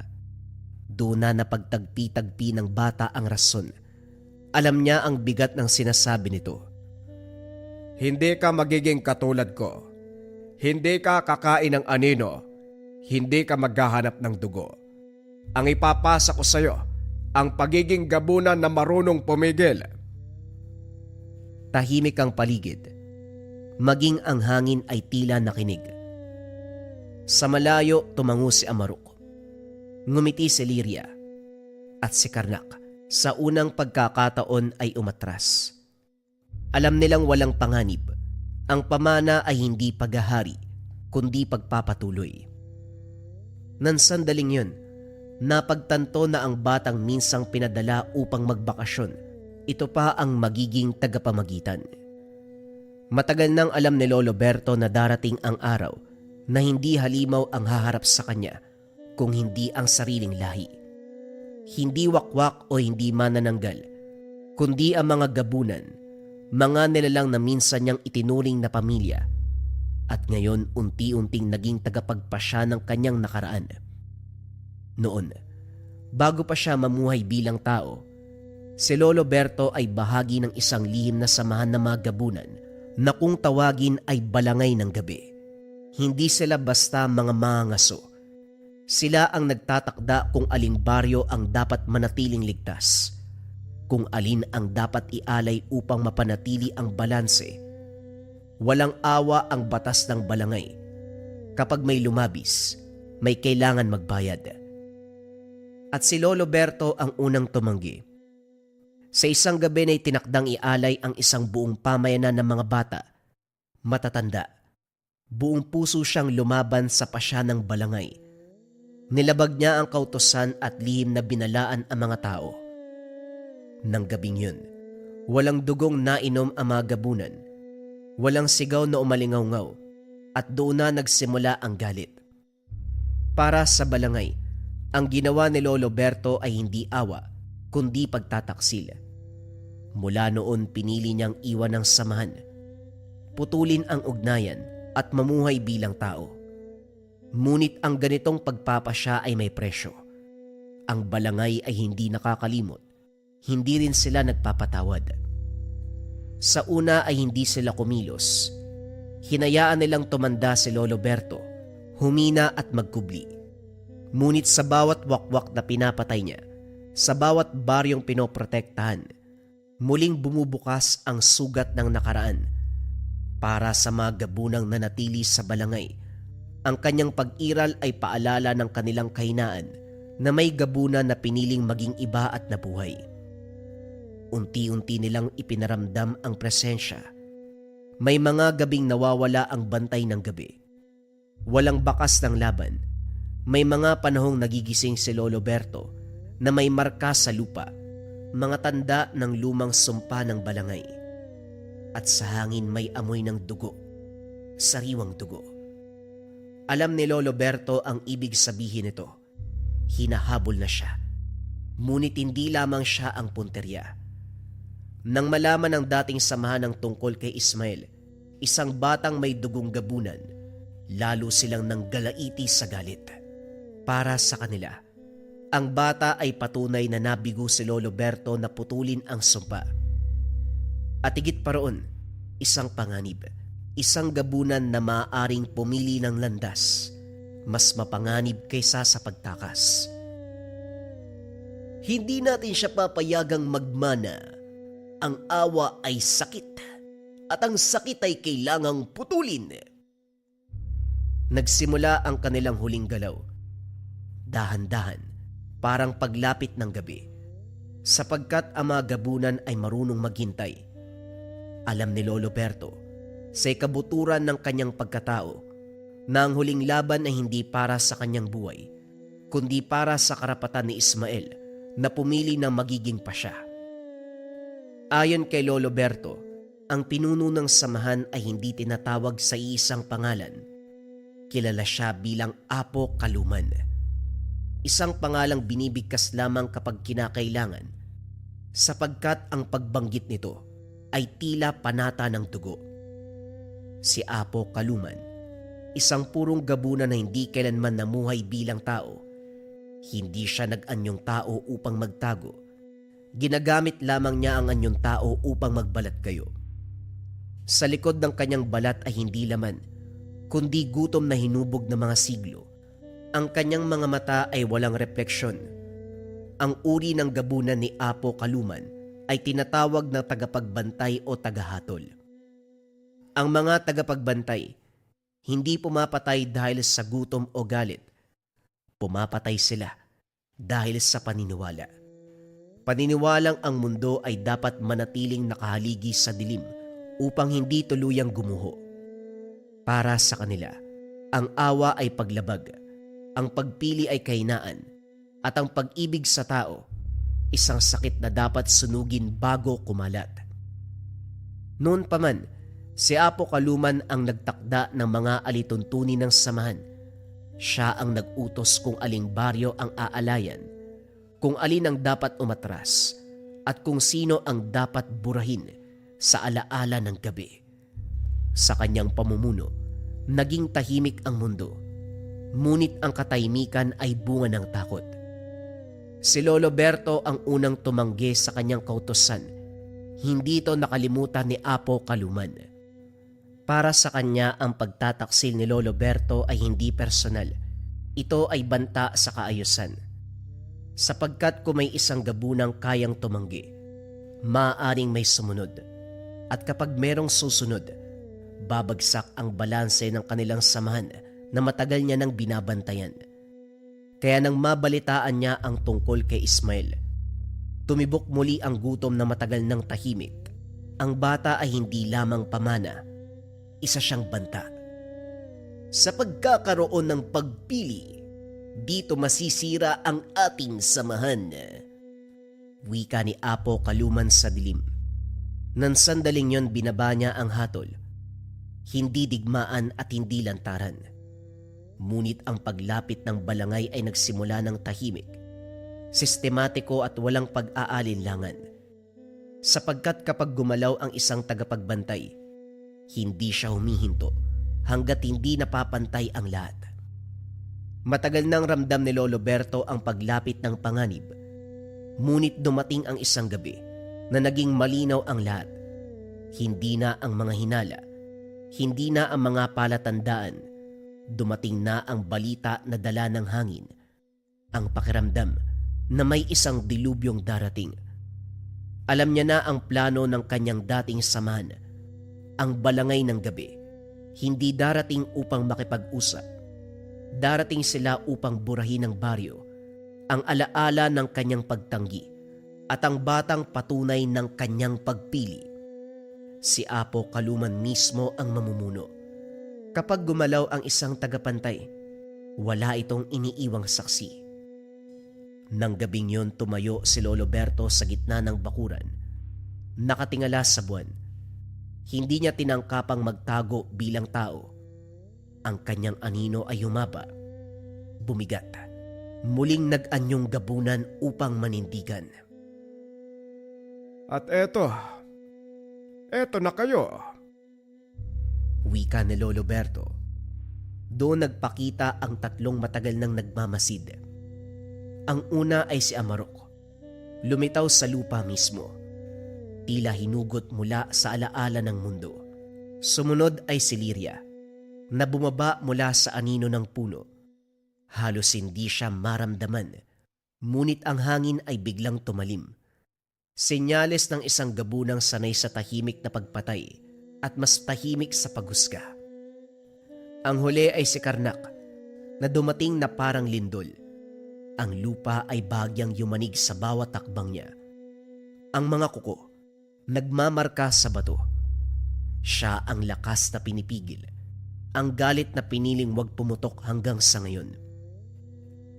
Doon na napagtagpi-tagpi ng bata ang rason. Alam niya ang bigat ng sinasabi nito. Hindi ka magiging katulad ko. Hindi ka kakain ng anino. Hindi ka maghahanap ng dugo. Ang ipapasa ko sa iyo, ang pagiging gabunan na marunong pumigil. Tahimik ang paligid. Maging ang hangin ay tila nakinig. Sa malayo tumango si Amarok. Ngumiti si Liria. At si Karnak sa unang pagkakataon ay umatras. Alam nilang walang panganib. Ang pamana ay hindi paghahari, kundi pagpapatuloy. Nang sandaling yun, napagtanto na ang batang minsang pinadala upang magbakasyon, ito pa ang magiging tagapamagitan. Matagal nang alam ni Lolo Berto na darating ang araw na hindi halimaw ang haharap sa kanya kung hindi ang sariling lahi. Hindi wakwak o hindi manananggal, kundi ang mga gabunan, mga nilalang na minsan niyang itinuring na pamilya, at ngayon unti-unting naging tagapagpasya ng kanyang nakaraan. Noon, bago pa siya mamuhay bilang tao, si Lolo Berto ay bahagi ng isang lihim na samahan ng mga gabunan na kung tawagin ay balangay ng gabi. Hindi sila basta mga mangangaso. Sila ang nagtatakda kung aling baryo ang dapat manatiling ligtas, kung alin ang dapat ialay upang mapanatili ang balanse. Walang awa ang batas ng balangay. Kapag may lumabis, may kailangan magbayad. At si Lolo Berto ang unang tumanggi. Sa isang gabi na tinakdang ialay ang isang buong pamayanan ng mga bata, matatanda. Buong puso siyang lumaban sa pasya ng balangay. Nilabag niya ang kautusan at lihim na binalaan ang mga tao. Nang gabing yun, walang dugong nainom ang mga gabunan. Walang sigaw na umalingaw-ngaw, at doon na nagsimula ang galit. Para sa balangay, ang ginawa ni Lolo Berto ay hindi awa, kundi pagtataksil. Mula noon pinili niyang iwan ang samahan, putulin ang ugnayan at mamuhay bilang tao. Ngunit ang ganitong pagpapasya ay may presyo. Ang balangay ay hindi nakakalimot, hindi rin sila nagpapatawad. Sa una ay hindi sila kumilos. Hinayaan nilang tumanda si Lolo Berto, humina at magkubli. Ngunit sa bawat wakwak na pinapatay niya, sa bawat baryong pinoprotektahan, muling bumubukas ang sugat ng nakaraan. Para sa mga gabunang nanatili sa balangay, ang kanyang pag-iral ay paalala ng kanilang kahinaan na may gabunan na piniling maging iba at nabuhay. Unti-unti nilang ipinaramdam ang presensya. May mga gabing nawawala ang bantay ng gabi. Walang bakas ng laban. May mga panahong nagigising si Lolo Berto na may marka sa lupa, mga tanda ng lumang sumpa ng balangay. At sa hangin may amoy ng dugo, sariwang dugo. Alam ni Lolo Berto ang ibig sabihin nito. Hinahabol na siya. Ngunit hindi lamang siya ang punterya. Nang malaman ng dating samahan ng tungkol kay Ismael, isang batang may dugong gabunan, lalo silang nanggalaiti sa galit. Para sa kanila, ang bata ay patunay na nabigo si Lolo Berto na putulin ang sumpa. At higit pa roon, isang panganib, isang gabunan na maaaring pumili ng landas, mas mapanganib kaysa sa pagtakas. Hindi natin siya papayagang magmana. Ang awa ay sakit, at ang sakit ay kailangang putulin. Nagsimula ang kanilang huling galaw. Dahan-dahan, parang paglapit ng gabi, sapagkat ang mga gabunan ay marunong maghintay. Alam ni Lolo Berto, sa kabuturan ng kanyang pagkatao, na ang huling laban ay hindi para sa kanyang buhay, kundi para sa karapatan ni Ismael na pumili ng magiging pasya. Ayon kay Lolo Berto, ang pinuno ng samahan ay hindi tinatawag sa iisang pangalan. Kilala siya bilang Apo Kaluman. Isang pangalang binibigkas lamang kapag kinakailangan, sapagkat ang pagbanggit nito ay tila panata ng dugo. Si Apo Kaluman, isang purong gabunan na hindi kailanman namuhay bilang tao. Hindi siya nag-anyong tao upang magtago. Ginagamit lamang niya ang anyong tao upang magbalat kayo. Sa likod ng kanyang balat ay hindi laman, kundi gutom na hinubog ng mga siglo. Ang kanyang mga mata ay walang refleksyon. Ang uri ng gabunan ni Apo Kaluman ay tinatawag na tagapagbantay o tagahatol. Ang mga tagapagbantay, hindi pumapatay dahil sa gutom o galit. Pumapatay sila dahil sa paniniwala. Paniniwalang ang mundo ay dapat manatiling nakahaligi sa dilim upang hindi tuluyang gumuho. Para sa kanila, ang awa ay paglabag, ang pagpili ay kahinaan, at ang pag-ibig sa tao, isang sakit na dapat sunugin bago kumalat. Noon pa man, si Apo Kaluman ang nagtakda ng mga alituntunin ng samahan. Siya ang nag-utos kung aling baryo ang aalayan, kung alin ang dapat umatras, at kung sino ang dapat burahin sa alaala ng gabi. Sa kanyang pamumuno, naging tahimik ang mundo, ngunit ang katahimikan ay bunga ng takot. Si Lolo Berto ang unang tumanggi sa kanyang kautusan. Hindi ito nakalimutan ni Apo Kaluman. Para sa kanya, ang pagtataksil ni Lolo Berto ay hindi personal. Ito ay banta sa kaayusan. Sapagkat kung may isang gabunang kayang tumanggi, maaaring may sumunod. At kapag merong susunod, babagsak ang balanse ng kanilang samahan na matagal niya nang binabantayan. Kaya nang mabalitaan niya ang tungkol kay Ismael, tumibok muli ang gutom na matagal nang tahimik. Ang bata ay hindi lamang pamana, isa siyang banta. Sa pagkakaroon ng pagpili, dito masisira ang ating samahan. Wika ni Apo Kaluman sa dilim. Nang sandaling yon binaba niya ang hatol. Hindi digmaan at hindi lantaran. Ngunit ang paglapit ng balangay ay nagsimula ng tahimik, sistematiko at walang pag-aalinlangan. Sapagkat kapag gumalaw ang isang tagapagbantay, hindi siya humihinto hanggat hindi napapantay ang lahat. Matagal nang ramdam ni Lolo Berto ang paglapit ng panganib. Ngunit dumating ang isang gabi na naging malinaw ang lahat. Hindi na ang mga hinala, hindi na ang mga palatandaan. Dumating na ang balita na dala ng hangin. Ang pakiramdam na may isang dilubyong darating. Alam niya na ang plano ng kanyang dating samahan. Ang balangay ng gabi, hindi darating upang makipag-usap. Darating sila upang burahin ang baryo, ang alaala ng kanyang pagtanggi at ang batang patunay ng kanyang pagpili. Si Apo Kaluman mismo ang mamumuno. Kapag gumalaw ang isang tagapantay, wala itong iniiwang saksi. Nang gabing yon tumayo si Lolo Berto sa gitna ng bakuran. Nakatingala sa buwan. Hindi niya tinangkapang magtago bilang tao. Ang kanyang anino ay humaba, bumigat. Muling nag-anyong gabunan upang manindigan. At eto na kayo. Wika ni Lolo Berto. Doon nagpakita ang tatlong matagal nang nagmamasid. Ang una ay si Amarok. Lumitaw sa lupa mismo. Tila hinugot mula sa alaala ng mundo. Sumunod ay si Liria, na bumaba mula sa anino ng puno. Halos hindi siya maramdaman, ngunit ang hangin ay biglang tumalim. Senyales ng isang gabunang sanay sa tahimik na pagpatay at mas tahimik sa paghusga. Ang huli ay si Karnak, na dumating na parang lindol. Ang lupa ay bahagyang yumanig sa bawat takbang niya. Ang mga kuko, nagmamarka sa bato. Siya ang lakas na pinipigil, ang galit na piniling wag pumutok hanggang sa ngayon.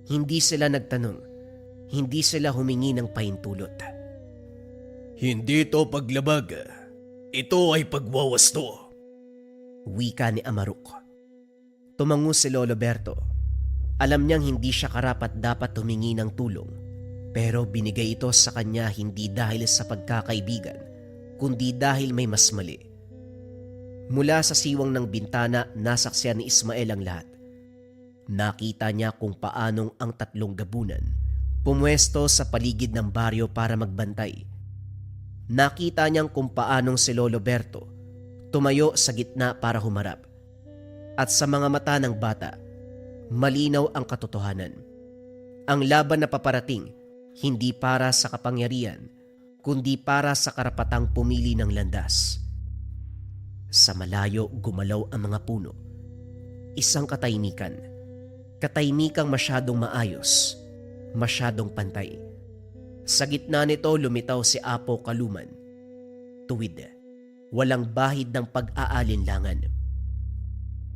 Hindi sila nagtanong, hindi sila humingi ng pahintulot. Hindi to paglabag. Ito ay pagwawasto. Wika ni Amarok. Tumango si Lolo Berto. Alam niyang hindi siya karapat dapat humingi ng tulong, pero binigay ito sa kanya hindi dahil sa pagkakaibigan, kundi dahil may mas mali. Mula sa siwang ng bintana, nasaksiyan ni Ismael ang lahat. Nakita niya kung paanong ang tatlong gabunan pumwesto sa paligid ng baryo para magbantay. Nakita niyang kung paanong si Lolo Berto tumayo sa gitna para humarap. At sa mga mata ng bata, malinaw ang katotohanan. Ang laban na paparating, hindi para sa kapangyarihan, kundi para sa karapatang pumili ng landas. Sa malayo gumalaw ang mga puno. Isang katahimikan. Katahimikang masyadong maayos, masyadong pantay. Sa gitna nito lumitaw si Apo Kaluman. Tuwid, walang bahid ng pag-aalinlangan.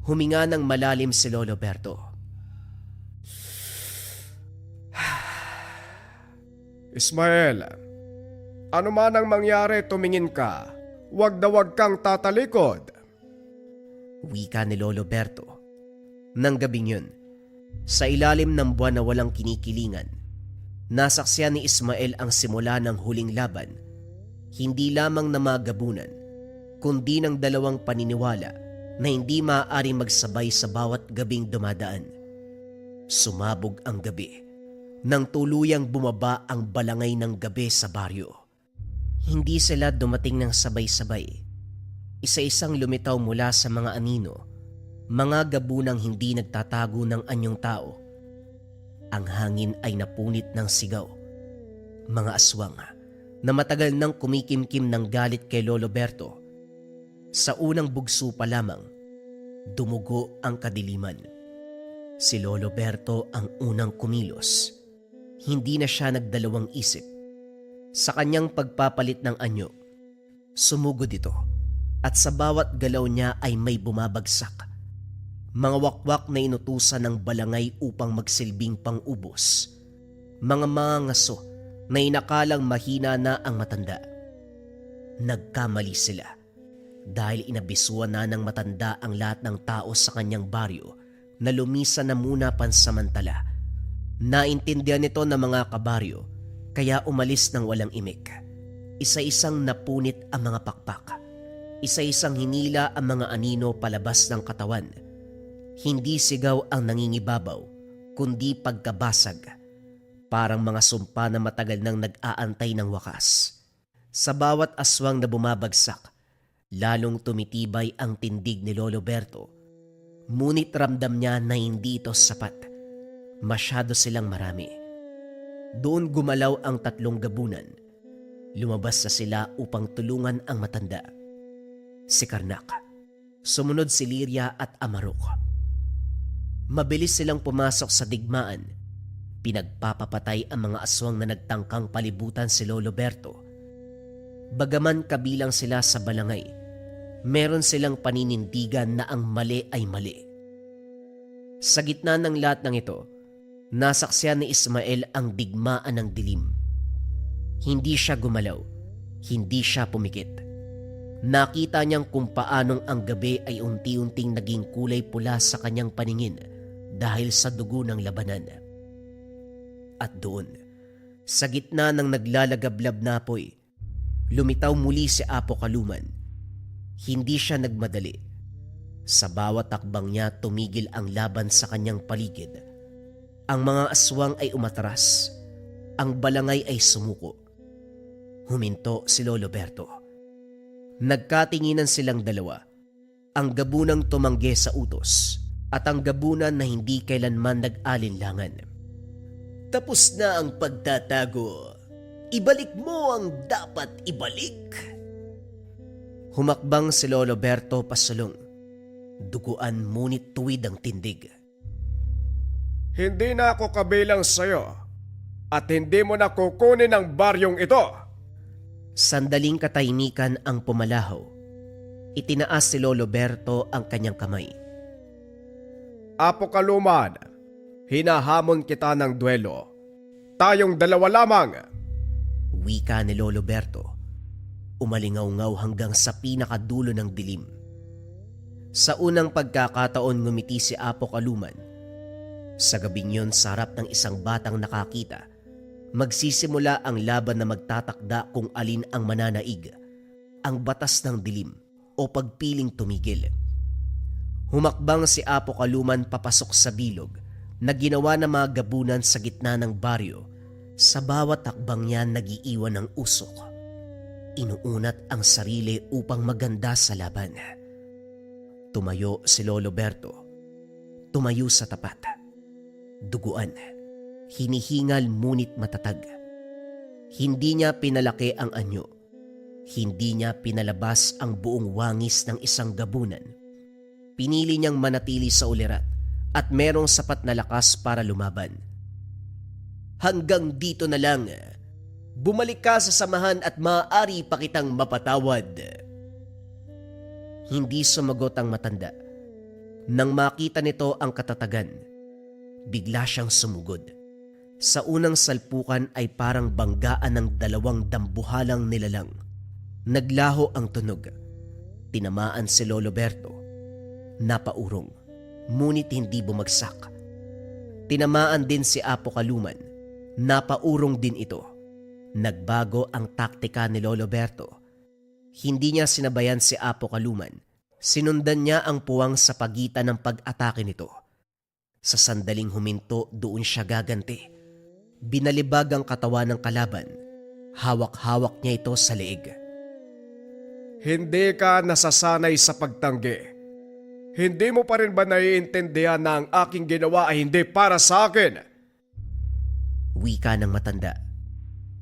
Huminga ng malalim si Lolo Berto. Ismael, ano man ang mangyari, tumingin ka. Wag na wag kang tatalikod. Wika ni Lolo Berto. Nang gabing yun, sa ilalim ng buwan na walang kinikilingan, nasaksiyan ni Ismael ang simula ng huling laban. Hindi lamang na mga gabunan, kundi ng dalawang paniniwala na hindi maaaring magsabay sa bawat gabing dumadaan. Sumabog ang gabi nang tuluyang bumaba ang balangay ng gabi sa baryo. Hindi sila dumating ng sabay-sabay. Isa-isang lumitaw mula sa mga anino, mga gabunang hindi nagtatago ng anyong tao. Ang hangin ay napunit ng sigaw. Mga aswang na matagal nang kumikimkim ng galit kay Lolo Berto. Sa unang bugso pa lamang, dumugo ang kadiliman. Si Lolo Berto ang unang kumilos. Hindi na siya nagdalawang isip. Sa kanyang pagpapalit ng anyo, sumugod ito at sa bawat galaw niya ay may bumabagsak. Mga wakwak na inutusan ng balangay upang magsilbing pang-ubos. Mga ngaso na inakalang mahina na ang matanda. Nagkamali sila dahil inabisuan na ng matanda ang lahat ng tao sa kanyang baryo na lumisan na muna pansamantala. Naintindihan nito ng mga kabaryo kaya umalis ng walang imik. Isa-isang napunit ang mga pakpak. Isa-isang hinila ang mga anino palabas ng katawan. Hindi sigaw ang nangingibabaw, kundi pagkabasag. Parang mga sumpa na matagal nang nag-aantay ng wakas. Sa bawat aswang na bumabagsak, lalong tumitibay ang tindig ni Lolo Berto. Ngunit ramdam niya na hindi ito sapat. Masyado silang marami. Doon gumalaw ang tatlong gabunan. Lumabas na sila upang tulungan ang matanda. Si Karnak. Sumunod si Liria at Amarok. Mabilis silang pumasok sa digmaan. Pinagpapapatay ang mga aswang na nagtangkang palibutan si Lolo Berto. Bagaman kabilang sila sa balangay, meron silang paninindigan na ang mali ay mali. Sa gitna ng lahat ng ito, nasaksihan ni Ismael ang digmaan ng dilim. Hindi siya gumalaw, hindi siya pumikit. Nakita niyang kung paanong ang gabi ay unti-unting naging kulay pula sa kanyang paningin dahil sa dugo ng labanan. At doon, sa gitna ng naglalagablab na apoy, lumitaw muli si Apo Kaluman. Hindi siya nagmadali. Sa bawat takbang niya tumigil ang laban sa kanyang paligid. Ang mga aswang ay umatras. Ang balangay ay sumuko. Huminto si Lolo Berto. Nagkatinginan silang dalawa. Ang gabunang tumanggi sa utos at ang gabunan na hindi kailanman nag-alinlangan. Tapos na ang pagtatago. Ibalik mo ang dapat ibalik. Humakbang si Lolo Berto pasulong. Duguan ngunit tuwid ang tindig. Hindi na ako kabilang sa'yo at hindi mo na kukunin ang baryong ito. Sandaling katahimikan ang pumalahaw. Itinaas si Lolo Berto ang kanyang kamay. Apo Kaluman, hinahamon kita ng duelo. Tayong dalawa lamang. Wika ni Lolo Berto. Umalingaw-ngaw hanggang sa pinakadulo ng dilim. Sa unang pagkakataon ngumiti si Apo Kaluman. Sa gabing yun sa harap ng isang batang nakakita, magsisimula ang laban na magtatakda kung alin ang mananaig, ang batas ng dilim o pagpiling tumigil. Humakbang si Apo Kaluman papasok sa bilog na ginawa ng mga gabunan sa gitna ng baryo. Sa bawat takbang niya nagiiwan ng usok. Inuunat ang sarili upang maganda sa laban. Tumayo si Lolo Berto. Tumayo sa tapat. Duguan. Hinihingal ngunit matatag. Hindi niya pinalaki ang anyo. Hindi niya pinalabas ang buong wangis ng isang gabunan. Pinili niyang manatili sa ulirat at merong sapat na lakas para lumaban. Hanggang dito na lang. Bumalik ka sa samahan at maaari pa kitang mapatawad. Hindi sumagot ang matanda. Nang makita nito ang katatagan, bigla siyang sumugod. Sa unang salpukan ay parang banggaan ng dalawang dambuhalang nilalang. Naglaho ang tunog. Tinamaan si Lolo Berto. Napaurong, ngunit hindi bumagsak. Tinamaan din si Apo Kaluman. Napaurong din ito. Nagbago ang taktika ni Lolo Berto. Hindi niya sinabayan si Apo Kaluman. Sinundan niya ang puwang sa pagitan ng pag-atake nito. Sa sandaling huminto, doon siya gaganti. Binalibag ang katawan ng kalaban. Hawak-hawak niya ito sa leeg. Hindi ka nasasanay sa pagtanggi. Hindi mo pa rin ba naiintindihan na ang aking ginawa ay hindi para sa akin? Wika ng matanda.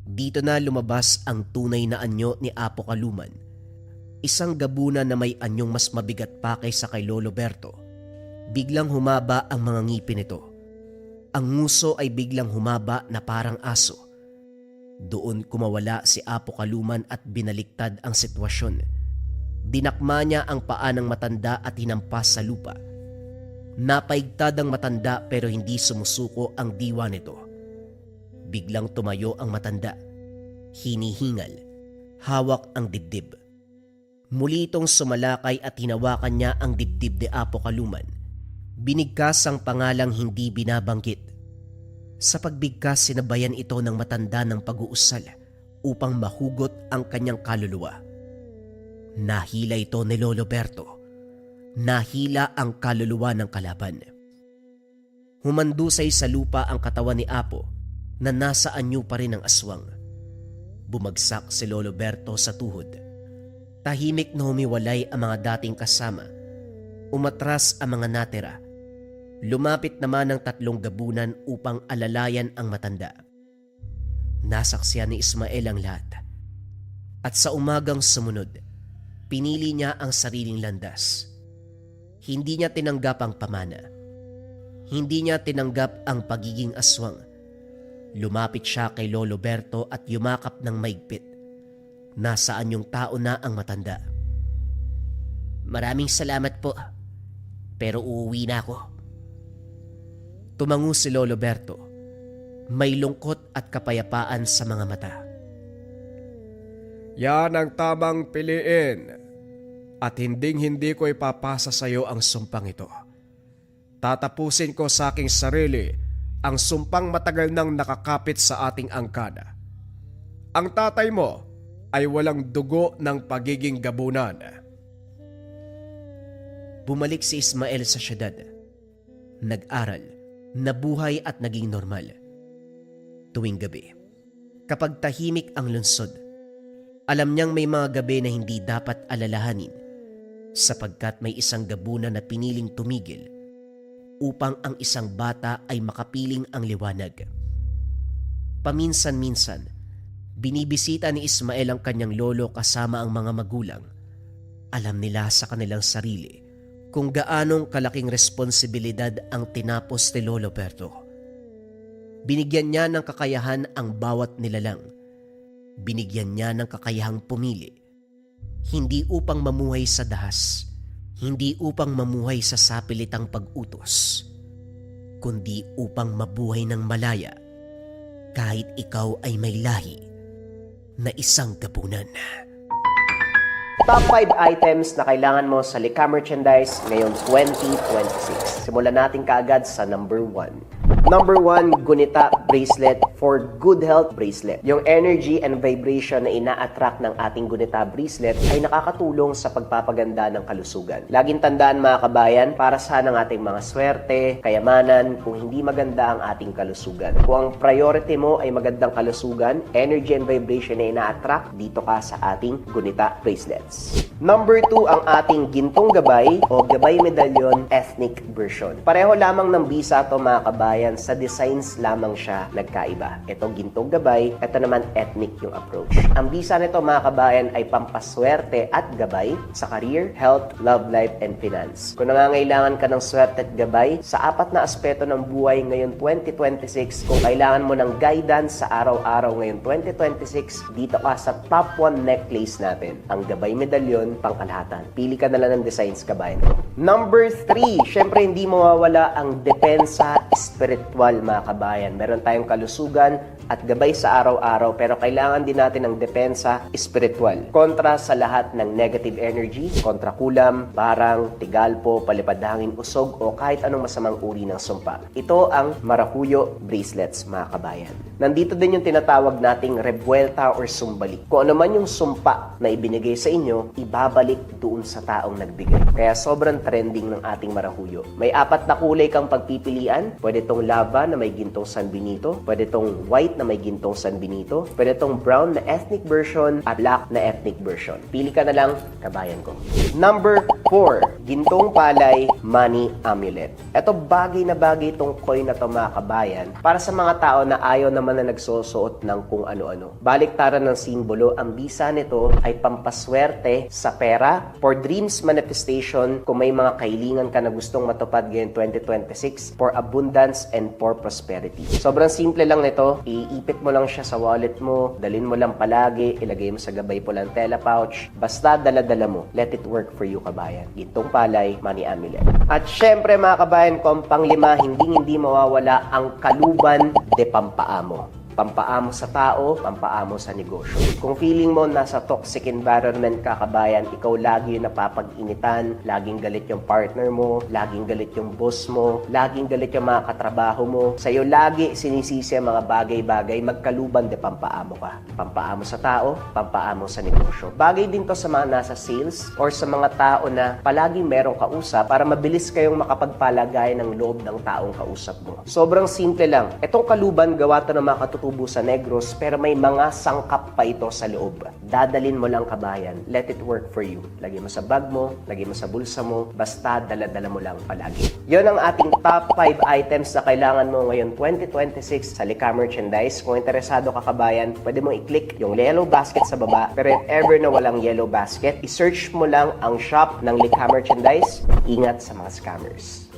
Dito na lumabas ang tunay na anyo ni Apo Kaluman. Isang gabunan na may anyong mas mabigat pa kaysa kay Lolo Berto. Biglang humaba ang mga ngipin nito. Ang nguso ay biglang humaba na parang aso. Doon kumawala si Apo Kaluman at binaliktad ang sitwasyon. Dinakma niya ang paa ng matanda at hinampas sa lupa. Napaigtad ang matanda pero hindi sumusuko ang diwa nito. Biglang tumayo ang matanda. Hinihingal. Hawak ang dibdib. Muli itong sumalakay at hinawakan niya ang dibdib ni Apo Kaluman. Binigkas ang pangalang hindi binabanggit. Sa pagbigkas, sinabayan ito ng matanda ng pag-uusal upang mahugot ang kanyang kaluluwa. Nahila ito ni Lolo Berto. Nahila ang kaluluwa ng kalaban. Humandusay sa lupa ang katawan ni Apo na nasa anyo pa rin ng aswang. Bumagsak si Lolo Berto sa tuhod. Tahimik na humiwalay ang mga dating kasama. Umatras ang mga natira. Lumapit naman ang 3 gabunan upang alalayan ang matanda. Nasaksihan ni Ismael ang lahat. At sa umagang sumunod, pinili niya ang sariling landas. Hindi niya tinanggap ang pamana. Hindi niya tinanggap ang pagiging aswang. Lumapit siya kay Lolo Berto at yumakap ng maigpit. Nasaan yung tao na ang matanda? Maraming salamat po, pero uuwi na ako. Tumango si Lolo Berto. May lungkot at kapayapaan sa mga mata. Yan ang tamang piliin. At hindi ko ipapasa sa iyo ang sumpang ito. Tatapusin ko sa aking sarili ang sumpang matagal nang nakakapit sa ating angkada. Ang tatay mo ay walang dugo ng pagiging gabunan. Bumalik si Ismael sa syudad. Nag-aral, nabuhay at naging normal. Tuwing gabi, kapag tahimik ang lungsod, alam niyang may mga gabi na hindi dapat alalahanin sapagkat may isang gabunan na piniling tumigil upang ang isang bata ay makapiling ang liwanag. Paminsan-minsan, binibisita ni Ismael ang kanyang lolo kasama ang mga magulang. Alam nila sa kanilang sarili kung gaanong kalaking responsibilidad ang tinapos ni Lolo Berto. Binigyan niya ng kakayahan ang bawat nilalang. Binigyan niya ng kakayahang pumili. Hindi upang mamuhay sa dahas, hindi upang mamuhay sa sapilitang pag-utos, kundi upang mabuhay ng malaya kahit ikaw ay may lahi na isang gabunan. Top 5 items na kailangan mo sa Lika Merchandise ngayong 2026. Simulan natin kaagad sa number 1. Number 1, Gunita Bracelet for Good Health Bracelet. Yung energy and vibration na ina-attract ng ating Gunita Bracelet ay nakakatulong sa pagpapaganda ng kalusugan. Laging tandaan mga kabayan, para saan ang ating mga swerte, kayamanan, kung hindi maganda ang ating kalusugan. Kung ang priority mo ay magandang kalusugan, energy and vibration na ina-attract, dito ka sa ating Gunita Bracelets. Number 2, ang ating Gintong Gabay o Gabay Medallion Ethnic Version. Pareho lamang ng bisa to mga kabayan, sa designs lamang siya nagkaiba. Ito Gintong Gabay, ito naman ethnic yung approach. Ang bisa nito mga kabayan ay pampaswerte at gabay sa career, health, love life, and finance. Kung nangangailangan ka ng swerte at gabay sa 4 na aspeto ng buhay ngayon 2026, kung kailangan mo ng guidance sa araw-araw ngayon 2026, dito ka sa top 1 necklace natin, ang Gabay Medallion pangkalahatan. Pili ka na lang ng designs kabayan. Number 3, syempre hindi mawawala ang depensa spiritual mga kabayan. Meron tayong kalusugan, at gabay sa araw-araw, pero kailangan din natin ng depensa espiritual. Kontra sa lahat ng negative energy, kontra kulam, barang, tigalpo, palipad hangin, usog, o kahit anong masamang uri ng sumpa. Ito ang Maracuyo bracelets, mga kabayan. Nandito din yung tinatawag nating rebuelta or sumbalik. Kung ano man yung sumpa na ibinigay sa inyo, ibabalik doon sa taong nagbigay. Kaya sobrang trending ng ating Maracuyo. May 4 na kulay kang pagpipilian. Pwede tong lava na may gintong San Benito, pwede tong white na may gintong San Benito, pwede tong brown na ethnic version at black na ethnic version. Pili ka na lang, kabayan ko. Number 4, gintong palay money amulet. Ito bagay na bagay itong coin na to, mga kabayan, para sa mga tao na ayaw naman na nagsusuot ng kung ano-ano. Baliktaran ng simbolo, ang bisa nito ay pampaswerte sa pera, for dreams manifestation, kung may mga kahilingan ka na gustong matupad ngayong 2026, for abundance and for prosperity. Sobrang simple lang nito, iipit mo lang siya sa wallet mo, dalhin mo lang palagi, ilagay mo sa gabay pulang tela pouch, basta dala-dala mo. Let it work for you, kabayan. Gintong palay, money amulet. At syempre, mga kabayan ko, ang panglima, hindi mawawala ang kaluban de pampaamo. Pampaamo sa tao, pampaamo sa negosyo. Kung feeling mo nasa toxic environment ka, kabayan, ikaw lagi yung napapag-initan, laging galit yung partner mo, laging galit yung boss mo, laging galit yung mga katrabaho mo, sa'yo lagi sinisisi ang mga bagay-bagay, magkaluban de pampaamo ka. Pampaamo sa tao, pampaamo sa negosyo. Bagay din to sa mga nasa sales or sa mga tao na palaging merong kausap para mabilis kayong makapagpalagay ng loob ng taong kausap mo. Sobrang simple lang. Itong kaluban, gawa to ng mga tubo sa Negros, pero may mga sangkap pa ito sa loob. Dadalin mo lang, kabayan. Let it work for you. Lagay mo sa bag mo, lagay mo sa bulsa mo, basta dala-dala mo lang palagi. Yon ang ating top 5 items na kailangan mo ngayon 2026 sa Lika Merchandise. Kung interesado ka, kabayan, pwede mo i-click yung yellow basket sa baba, pero if ever na walang yellow basket, i-search mo lang ang shop ng Lika Merchandise. Ingat sa mga scammers.